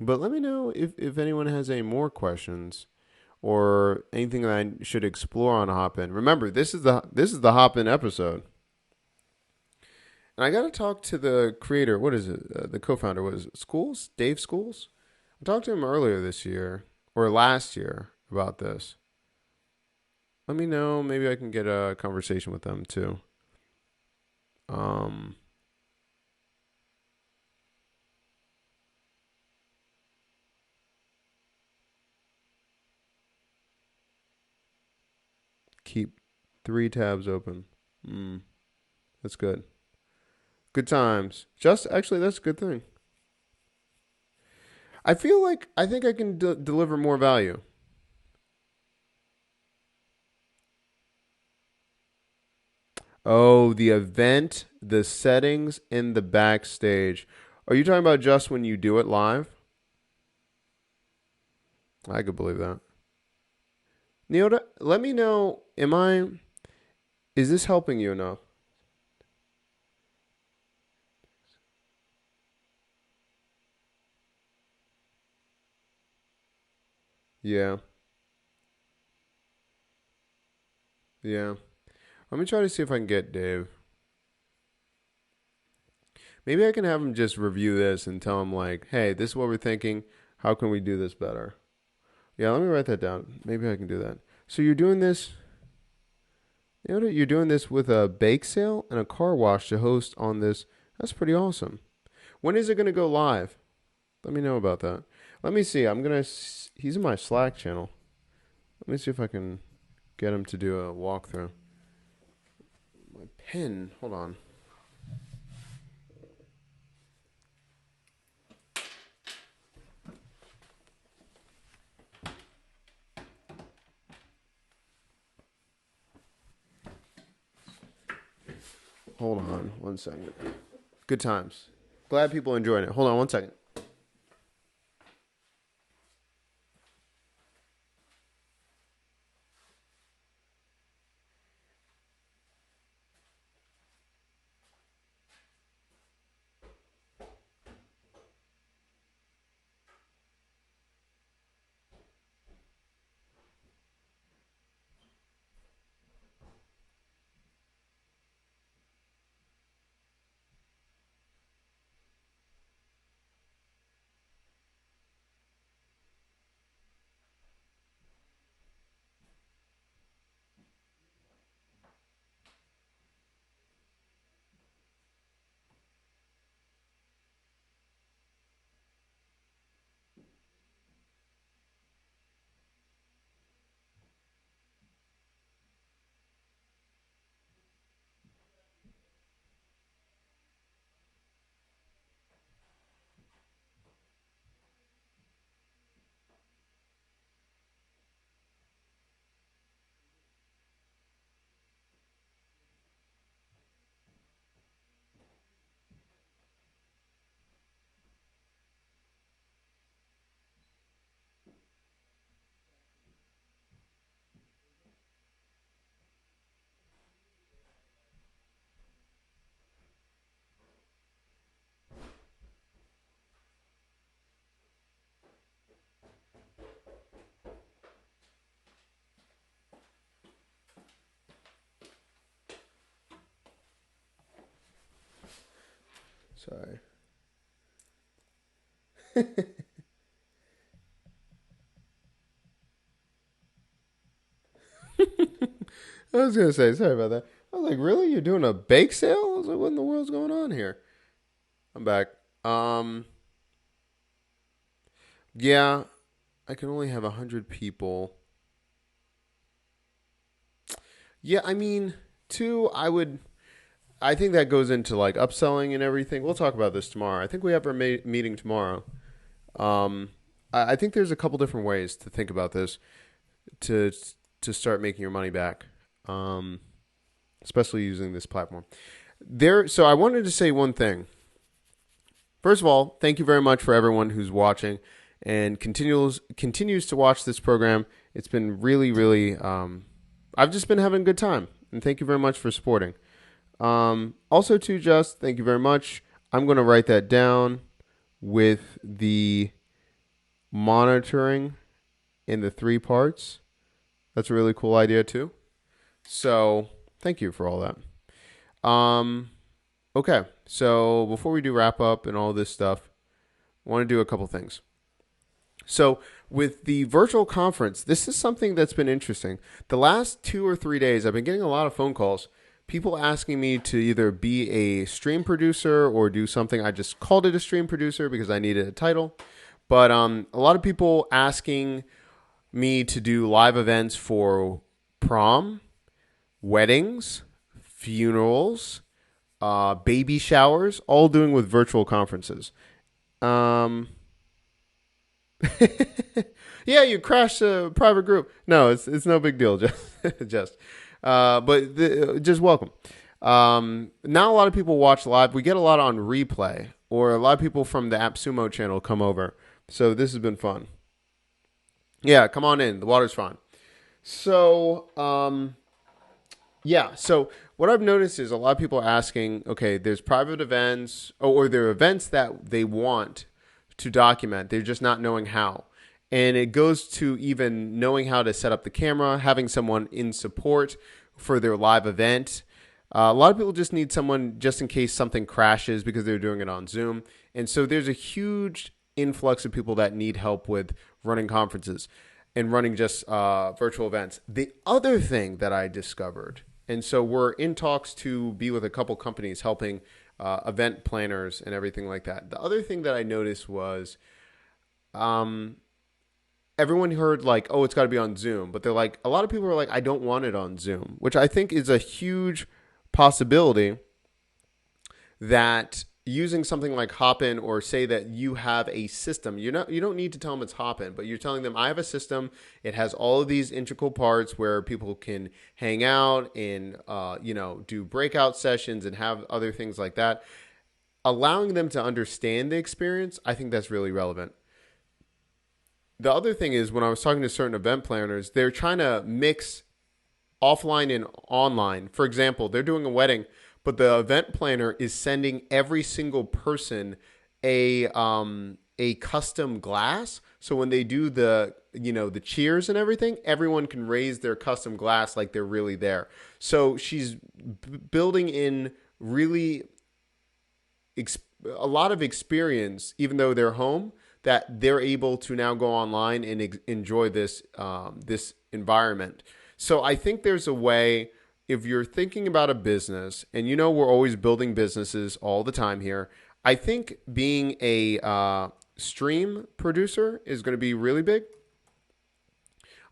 But let me know if anyone has any more questions or anything that I should explore on Hopin. Remember, this is the Hopin episode, and I got to talk to the creator. What is it? The co-founder was Schools, Dave Schools. I talked to him earlier this year or last year about this. Let me know. Maybe I can get a conversation with them too. Um, keep 3 tabs open. That's good. Good times. Just actually, that's a good thing. I feel like I think I can deliver more value. Oh, the event, the settings, and the backstage. Are you talking about just when you do it live? I could believe that. Neota, let me know. Is this helping you enough? Yeah. Yeah. Let me try to see if I can get Dave. Maybe I can have him just review this and tell him, like, hey, this is what we're thinking. How can we do this better? Yeah, let me write that down. Maybe I can do that. So you're doing this. You're doing this with a bake sale and a car wash to host on this. That's pretty awesome. When is it going to go live? Let me know about that. Let me see. He's in my Slack channel. Let me see if I can get him to do a walkthrough. My pen. Hold on. Hold on 1 second. Good times. Glad people enjoying it. Hold on 1 second. Sorry. I was gonna say sorry about that. I was like, really? You're doing a bake sale? I was like, what in the world's going on here? I'm back. Um, yeah, I can only have 100 people. Yeah, I mean, two. I think that goes into like upselling and everything. We'll talk about this tomorrow. I think we have our meeting tomorrow. Um, I think there's a couple different ways to think about this to to start making your money back. Um, especially using this platform. So I wanted to say one thing. First of all, thank you very much for everyone who's watching and continues to watch this program. It's been really, really. I've just been having a good time, and thank you very much for supporting. Also, thank you very much. I'm going to write that down with the monitoring in the 3 parts. That's a really cool idea too. So thank you for all that. Okay, so before we do wrap up and all this stuff, I want to do a couple things. So with the virtual conference, this is something that's been interesting. The last 2 or 3 days, I've been getting a lot of phone calls. People asking me to either be a stream producer or do something. I just called it a stream producer because I needed a title. But a lot of people asking me to do live events for prom, weddings, funerals, baby showers, all doing with virtual conferences. Um, yeah, you crashed a private group. No, it's no big deal. Just welcome. Now a lot of people watch live. We get a lot on replay, or a lot of people from the AppSumo channel come over. So this has been fun. Yeah, come on in. The water's fine. So, yeah. So what I've noticed is a lot of people are asking, okay, there's private events or there are events that they want to document. They're just not knowing how. And it goes to even knowing how to set up the camera, having someone in support for their live event. A lot of people just need someone just in case something crashes because they're doing it on Zoom. And so there's a huge influx of people that need help with running conferences and running just virtual events. The other thing that I discovered, and so we're in talks to be with a couple companies helping event planners and everything like that. The other thing that I noticed was everyone heard like, oh, it's got to be on Zoom. But they're like, a lot of people are like, I don't want it on Zoom, which I think is a huge possibility that using something like Hopin, or say that you have a system, you don't need to tell them it's Hopin, but you're telling them I have a system. It has all of these integral parts where people can hang out and do breakout sessions and have other things like that. Allowing them to understand the experience, I think that's really relevant. The other thing is when I was talking to certain event planners, they're trying to mix offline and online. For example, they're doing a wedding, but the event planner is sending every single person a custom glass. So when they do the cheers and everything, everyone can raise their custom glass like they're really there. So she's building in really a lot of experience, even though they're home, that they're able to now go online and enjoy this environment. So I think there's a way, if you're thinking about a business, and we're always building businesses all the time here, I think being a stream producer is going to be really big.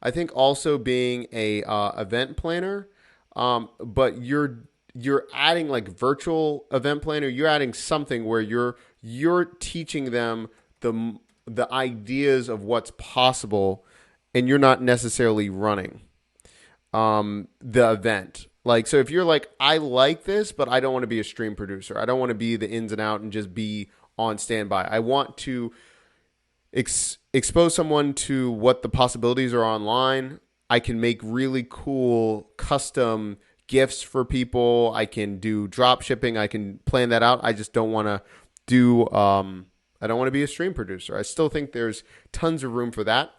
I think also being a event planner, but you're adding like virtual event planner. You're adding something where you're teaching them the ideas of what's possible, and you're not necessarily running the event. Like, so if you're like, I like this, but I don't want to be a stream producer. I don't want to be the ins and out and just be on standby. I want to expose someone to what the possibilities are online. I can make really cool custom gifts for people. I can do drop shipping. I can plan that out. I just don't want to do, I don't want to be a stream producer. I still think there's tons of room for that.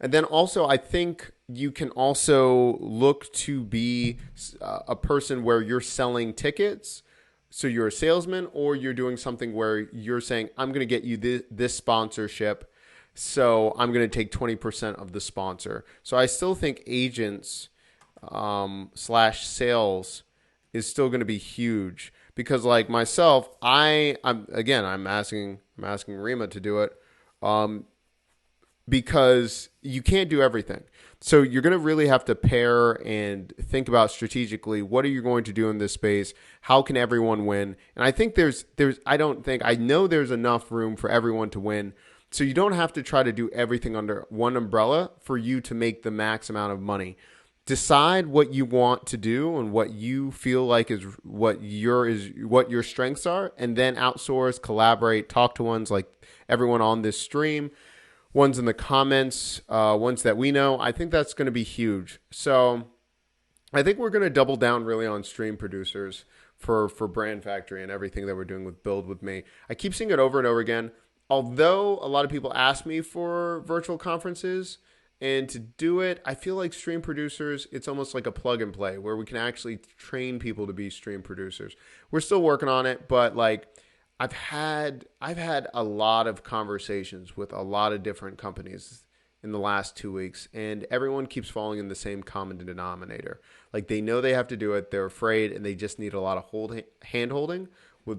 And then also, I think you can also look to be a person where you're selling tickets. So you're a salesman, or you're doing something where you're saying, I'm going to get you this sponsorship. So I'm going to take 20% of the sponsor. So I still think agents / sales is still going to be huge, because like myself, I'm asking Rima to do it. Because you can't do everything. So you're going to really have to pair and think about strategically, what are you going to do in this space? How can everyone win? And I think I know there's enough room for everyone to win. So you don't have to try to do everything under one umbrella for you to make the max amount of money. Decide what you want to do and what you feel like is what your strengths are, and then outsource, collaborate, talk to ones like everyone on this stream, ones in the comments, ones that we know. I think that's going to be huge. So I think we're going to double down really on stream producers for Brand Factory and everything that we're doing with Build With Me. I keep seeing it over and over again. although a lot of people ask me for virtual conferences and to do it, I feel like stream producers, it's almost like a plug and play where we can actually train people to be stream producers. We're still working on it, but like I've had a lot of conversations with a lot of different companies in the last 2 weeks, and everyone keeps falling in the same common denominator. Like they know they have to do it, they're afraid, and they just need a lot of hand holding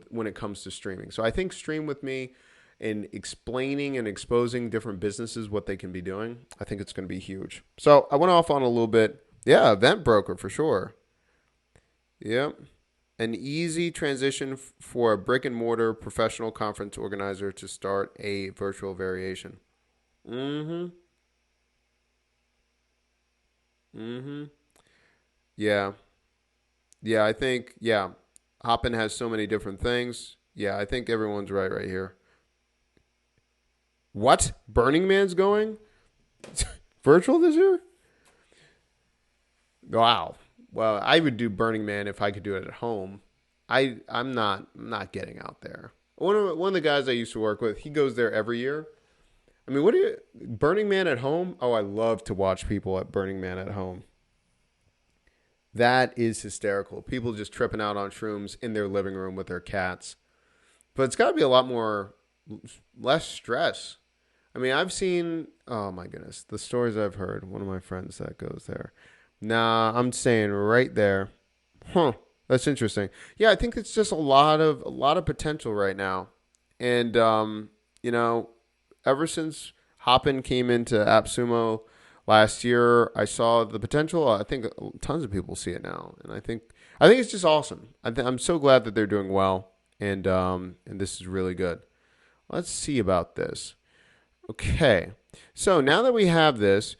when it comes to streaming. So I think Stream with Me and explaining and exposing different businesses what they can be doing, I think it's going to be huge. So I went off on a little bit. Yeah, event broker for sure. Yep. An easy transition for a brick and mortar professional conference organizer to start a virtual variation. Mm-hmm. Mm-hmm. Yeah. Yeah, I think, yeah. Hopin has so many different things. Yeah, I think everyone's right here. What? Burning Man's going virtual this year? Wow. Well, I would do Burning Man if I could do it at home. I'm not getting out there. One of the guys I used to work with, he goes there every year. I mean, what do you Burning Man at home? Oh, I love to watch people at Burning Man at home. That is hysterical. People just tripping out on shrooms in their living room with their cats. But it's got to be a lot less stress. I mean, I've seen, oh my goodness, the stories I've heard. One of my friends that goes there. Nah, I'm staying right there. Huh. That's interesting. Yeah, I think it's just a lot of potential right now. And you know, ever since Hopin came into AppSumo last year, I saw the potential. I think tons of people see it now, and I think it's just awesome. I'm so glad that they're doing well, and this is really good. Let's see about this. Okay, so now that we have this,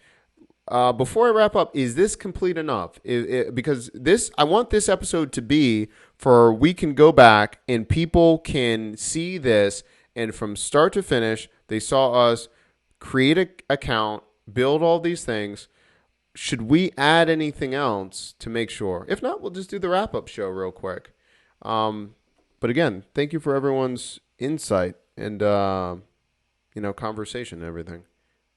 before I wrap up, is this complete enough? Because I want this episode to be for we can go back and people can see this, and from start to finish, they saw us create an account, build all these things. Should we add anything else to make sure? If not, we'll just do the wrap-up show real quick. But again, thank you for everyone's insight and conversation and everything.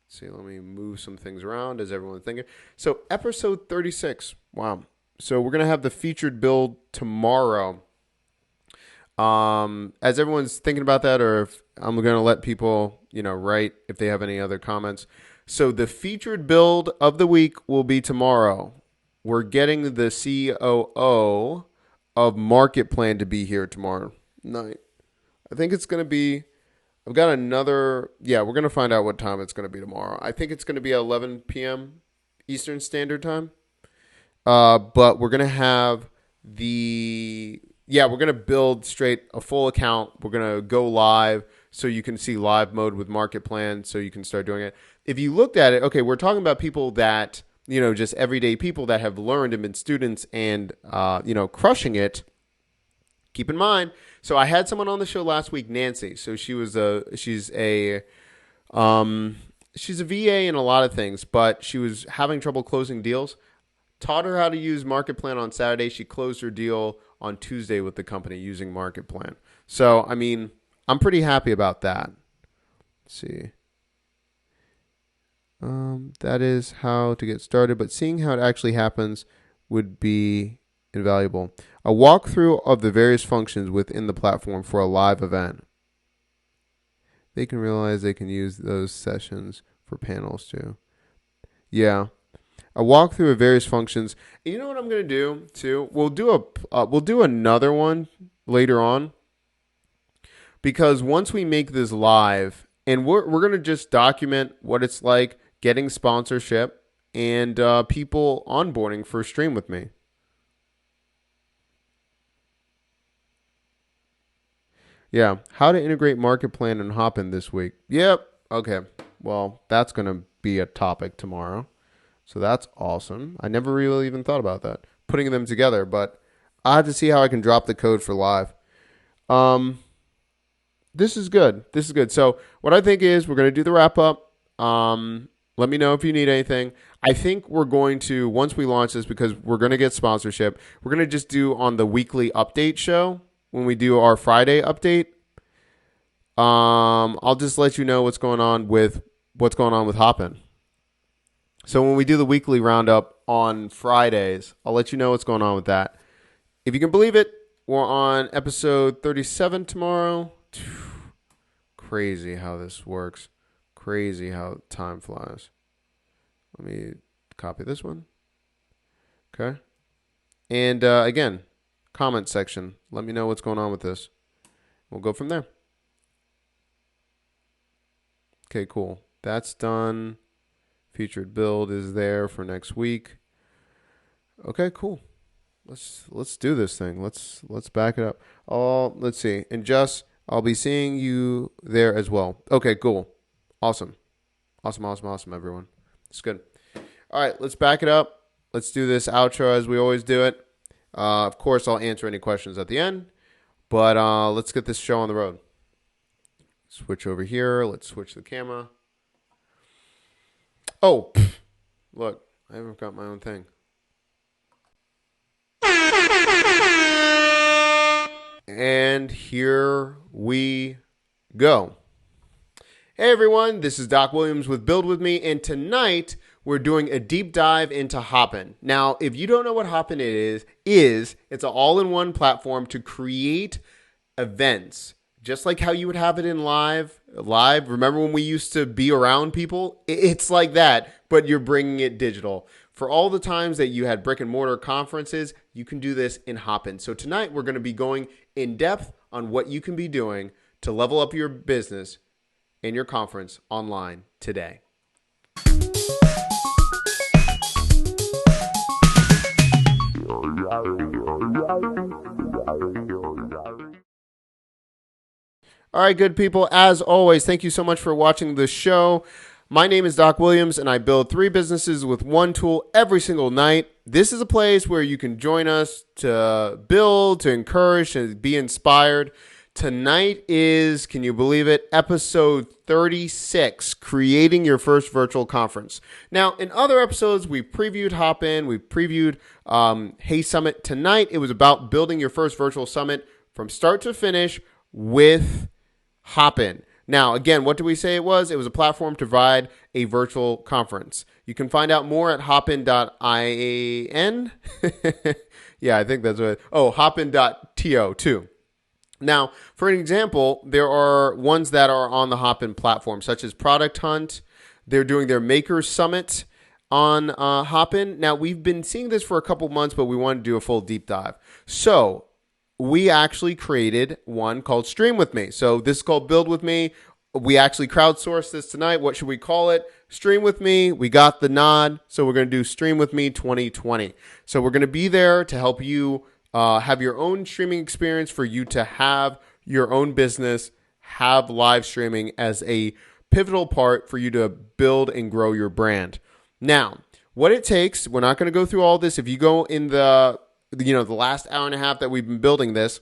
Let's see, let me move some things around as everyone's thinking. So episode 36. Wow. So we're gonna have the featured build tomorrow. As everyone's thinking about that, or if I'm gonna let people, write if they have any other comments. So the featured build of the week will be tomorrow. We're getting the COO of Market Plan to be here tomorrow night. I think it's gonna be. I've got another. Yeah, we're gonna find out what time it's gonna be tomorrow. I think it's gonna be at 11 p.m. Eastern Standard Time. But we're gonna have we're gonna build straight a full account. We're gonna go live so you can see live mode with Market Plan, so you can start doing it. If you looked at it, okay, we're talking about people that just everyday people that have learned and been students and crushing it. Keep in mind. So I had someone on the show last week, Nancy. So she's a VA in a lot of things, but she was having trouble closing deals. Taught her how to use Market Plan on Saturday. She closed her deal on Tuesday with the company using Market Plan. So, I mean, I'm pretty happy about that. Let's see. That is how to get started, but seeing how it actually happens would be invaluable. A walkthrough of the various functions within the platform for a live event. They can realize they can use those sessions for panels too. Yeah. A walkthrough of various functions. And you know what I'm going to do too? We'll do another one later on, because once we make this live, and we're going to just document what it's like getting sponsorship and people onboarding for Stream with Me. Yeah, how to integrate Market Plan and Hopin this week. Yep. Okay. Well, that's going to be a topic tomorrow. So that's awesome. I never really even thought about that, putting them together, but I have to see how I can drop the code for live. This is good. So what I think is we're going to do the wrap up. Let me know if you need anything. I think we're going to, once we launch this, because we're going to get sponsorship, we're going to just do on the weekly update show when we do our Friday update. I'll just let you know what's going on with Hopin. So when we do the weekly roundup on Fridays, I'll let you know what's going on with that. If you can believe it, we're on episode 37 tomorrow. Crazy how this works. Crazy how time flies. Let me copy this one. Okay. And again, comment section. Let me know what's going on with this. We'll go from there. Okay, cool. That's done. Featured build is there for next week. Okay, cool. Let's do this thing. Let's back it up. Let's see. And Just, I'll be seeing you there as well. Okay, cool. Awesome, everyone. It's good. All right, let's back it up. Let's do this outro as we always do it. Of course, I'll answer any questions at the end. But let's get this show on the road. Switch over here. Let's switch the camera. Oh, look, I haven't got my own thing. And here we go. Hey everyone, this is Doc Williams with Build With Me, and tonight we're doing a deep dive into Hopin. Now, if you don't know what Hopin is it's an all-in-one platform to create events. Just like how you would have it in live, remember when we used to be around people? It's like that, but you're bringing it digital. For all the times that you had brick and mortar conferences, you can do this in Hopin. So tonight we're going to be going in depth on what you can be doing to level up your business and your conference online today. All right, good people. As always, thank you so much for watching the show. My name is Doc Williams, and I build 3 businesses with one tool every single night. This is a place where you can join us to build, to encourage, and be inspired. Tonight is, can you believe it, episode 36, Creating Your First Virtual Conference. Now, in other episodes, we previewed Hopin, we previewed Hey Summit. Tonight, it was about building your first virtual summit from start to finish with Hopin. Now, again, what did we say it was? It was a platform to provide a virtual conference. You can find out more at hopin.in. Yeah, I think that's what. Hopin.to too. Now, for an example, there are ones that are on the Hopin platform, such as Product Hunt. They're doing their Makers Summit on Hopin. Now, we've been seeing this for a couple months, but we want to do a full deep dive. So we actually created one called Stream With Me. So this is called Build With Me. We actually crowdsourced this tonight. What should we call it? Stream With Me. We got the nod. So we're going to do Stream With Me 2020. So we're going to be there to help you have your own streaming experience, for you to have your own business, have live streaming as a pivotal part for you to build and grow your brand. Now, what it takes, we're not going to go through all this. If you go in the last hour and a half that we've been building this,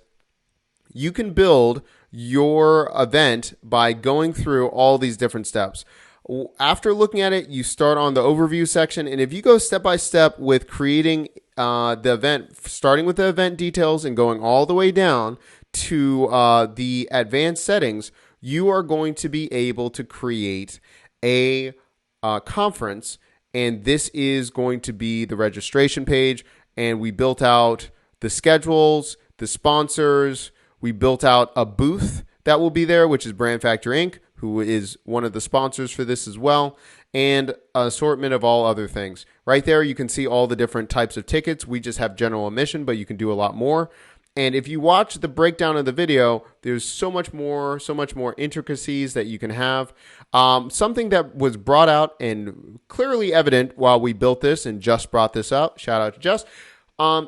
you can build your event by going through all these different steps. After looking at it, you start on the overview section, and if you go step by step with creating the event, starting with the event details and going all the way down to the advanced settings, you are going to be able to create a conference, and this is going to be the registration page. And we built out the schedules, the sponsors. We built out a booth that will be there, which is Brand Factor Inc., who is one of the sponsors for this as well, and an assortment of all other things. Right there, you can see all the different types of tickets. We just have general admission, but you can do a lot more. And if you watch the breakdown of the video, there's so much more intricacies that you can have. Something that was brought out and clearly evident while we built this, and Just brought this up. Shout out to Just.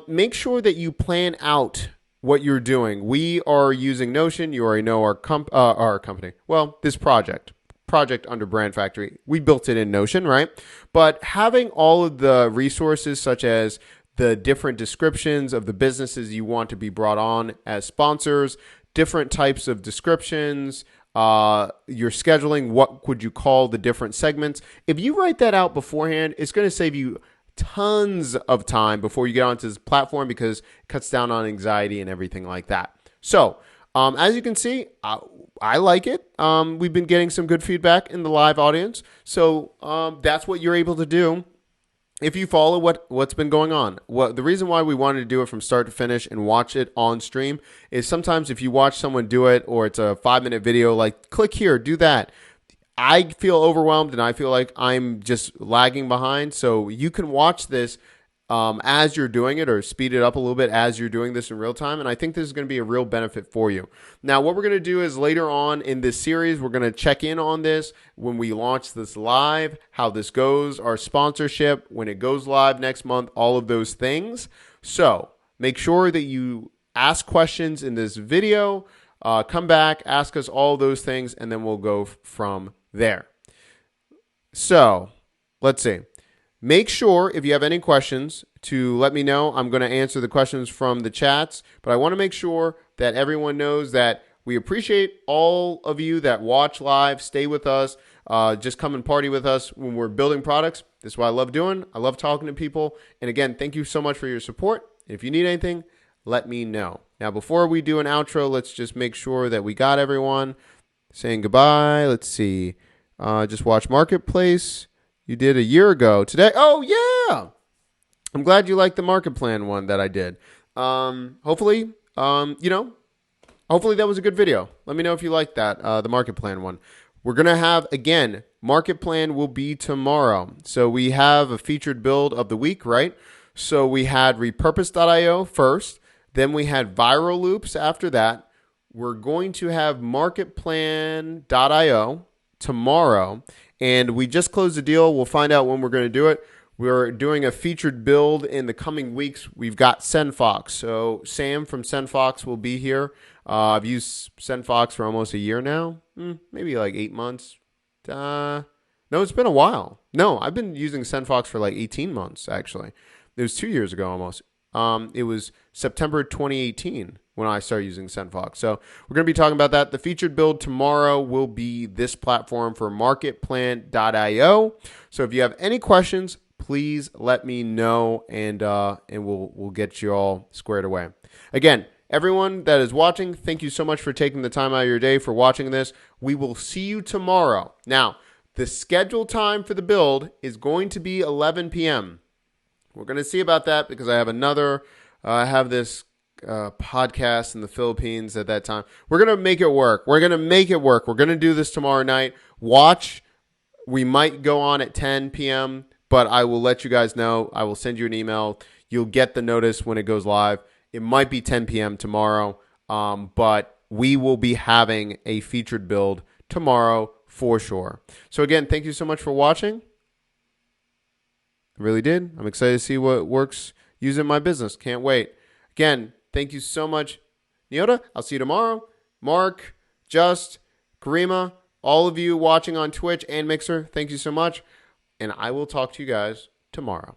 Make sure that you plan out what you're doing. We are using Notion. You already know our company. Well, this project under Brand Factory. We built it in Notion, right? But having all of the resources, such as the different descriptions of the businesses you want to be brought on as sponsors, different types of descriptions, your scheduling, what would you call the different segments. If you write that out beforehand, it's going to save you tons of time before you get onto this platform, because it cuts down on anxiety and everything like that. So, as you can see, I like it. We've been getting some good feedback in the live audience. So that's what you're able to do if you follow what's been going on. The reason why we wanted to do it from start to finish and watch it on stream is sometimes if you watch someone do it or it's a 5-minute video, like click here, do that. I feel overwhelmed and I feel like I'm just lagging behind. So you can watch this as you're doing it or speed it up a little bit as you're doing this in real time. And I think this is going to be a real benefit for you. Now, what we're going to do is later on in this series, we're going to check in on this when we launch this live, how this goes, our sponsorship, when it goes live next month, all of those things. So make sure that you ask questions in this video, come back, ask us all those things, and then we'll go from there. So let's see. Make sure, if you have any questions, to let me know. I'm going to answer the questions from the chats, but I want to make sure that everyone knows that we appreciate all of you that watch live, stay with us, just come and party with us when we're building products. This is what I love doing. I love talking to people. And again, thank you so much for your support. If you need anything, let me know. Now, before we do an outro, let's just make sure that we got everyone saying goodbye. Let's see. Just watch Marketplace. You did a year ago today. Oh, yeah. I'm glad you liked the market plan one that I did. Hopefully that was a good video. Let me know if you liked that, the market plan one. We're going to have, again, market plan will be tomorrow. So we have a featured build of the week, right? So we had repurpose.io first. Then we had viral loops after that. We're going to have marketplan.io tomorrow. And we just closed the deal. We'll find out when we're going to do it. We're doing a featured build in the coming weeks. We've got SendFox. So Sam from SendFox will be here. I've used SendFox for almost a year now. Maybe like 8 months. No, it's been a while. No, I've been using SendFox for like 18 months, actually. It was 2 years ago almost. It was September 2018 when I started using SendFox. So we're going to be talking about that. The featured build tomorrow will be this platform for marketplan.io. So if you have any questions, please let me know, and we'll get you all squared away. Again, everyone that is watching, thank you so much for taking the time out of your day for watching this. We will see you tomorrow. Now, the scheduled time for the build is going to be 11 p.m. We're going to see about that because I have this podcast in the Philippines at that time. We're going to make it work. We're going to do this tomorrow night. Watch. We might go on at 10 p.m., but I will let you guys know. I will send you an email. You'll get the notice when it goes live. It might be 10 p.m. tomorrow, but we will be having a featured build tomorrow for sure. So again, thank you so much for watching. I really did. I'm excited to see what works using my business. Can't wait. Again, thank you so much, Nyota. I'll see you tomorrow. Mark, Just, Karima, all of you watching on Twitch and Mixer, thank you so much. And I will talk to you guys tomorrow.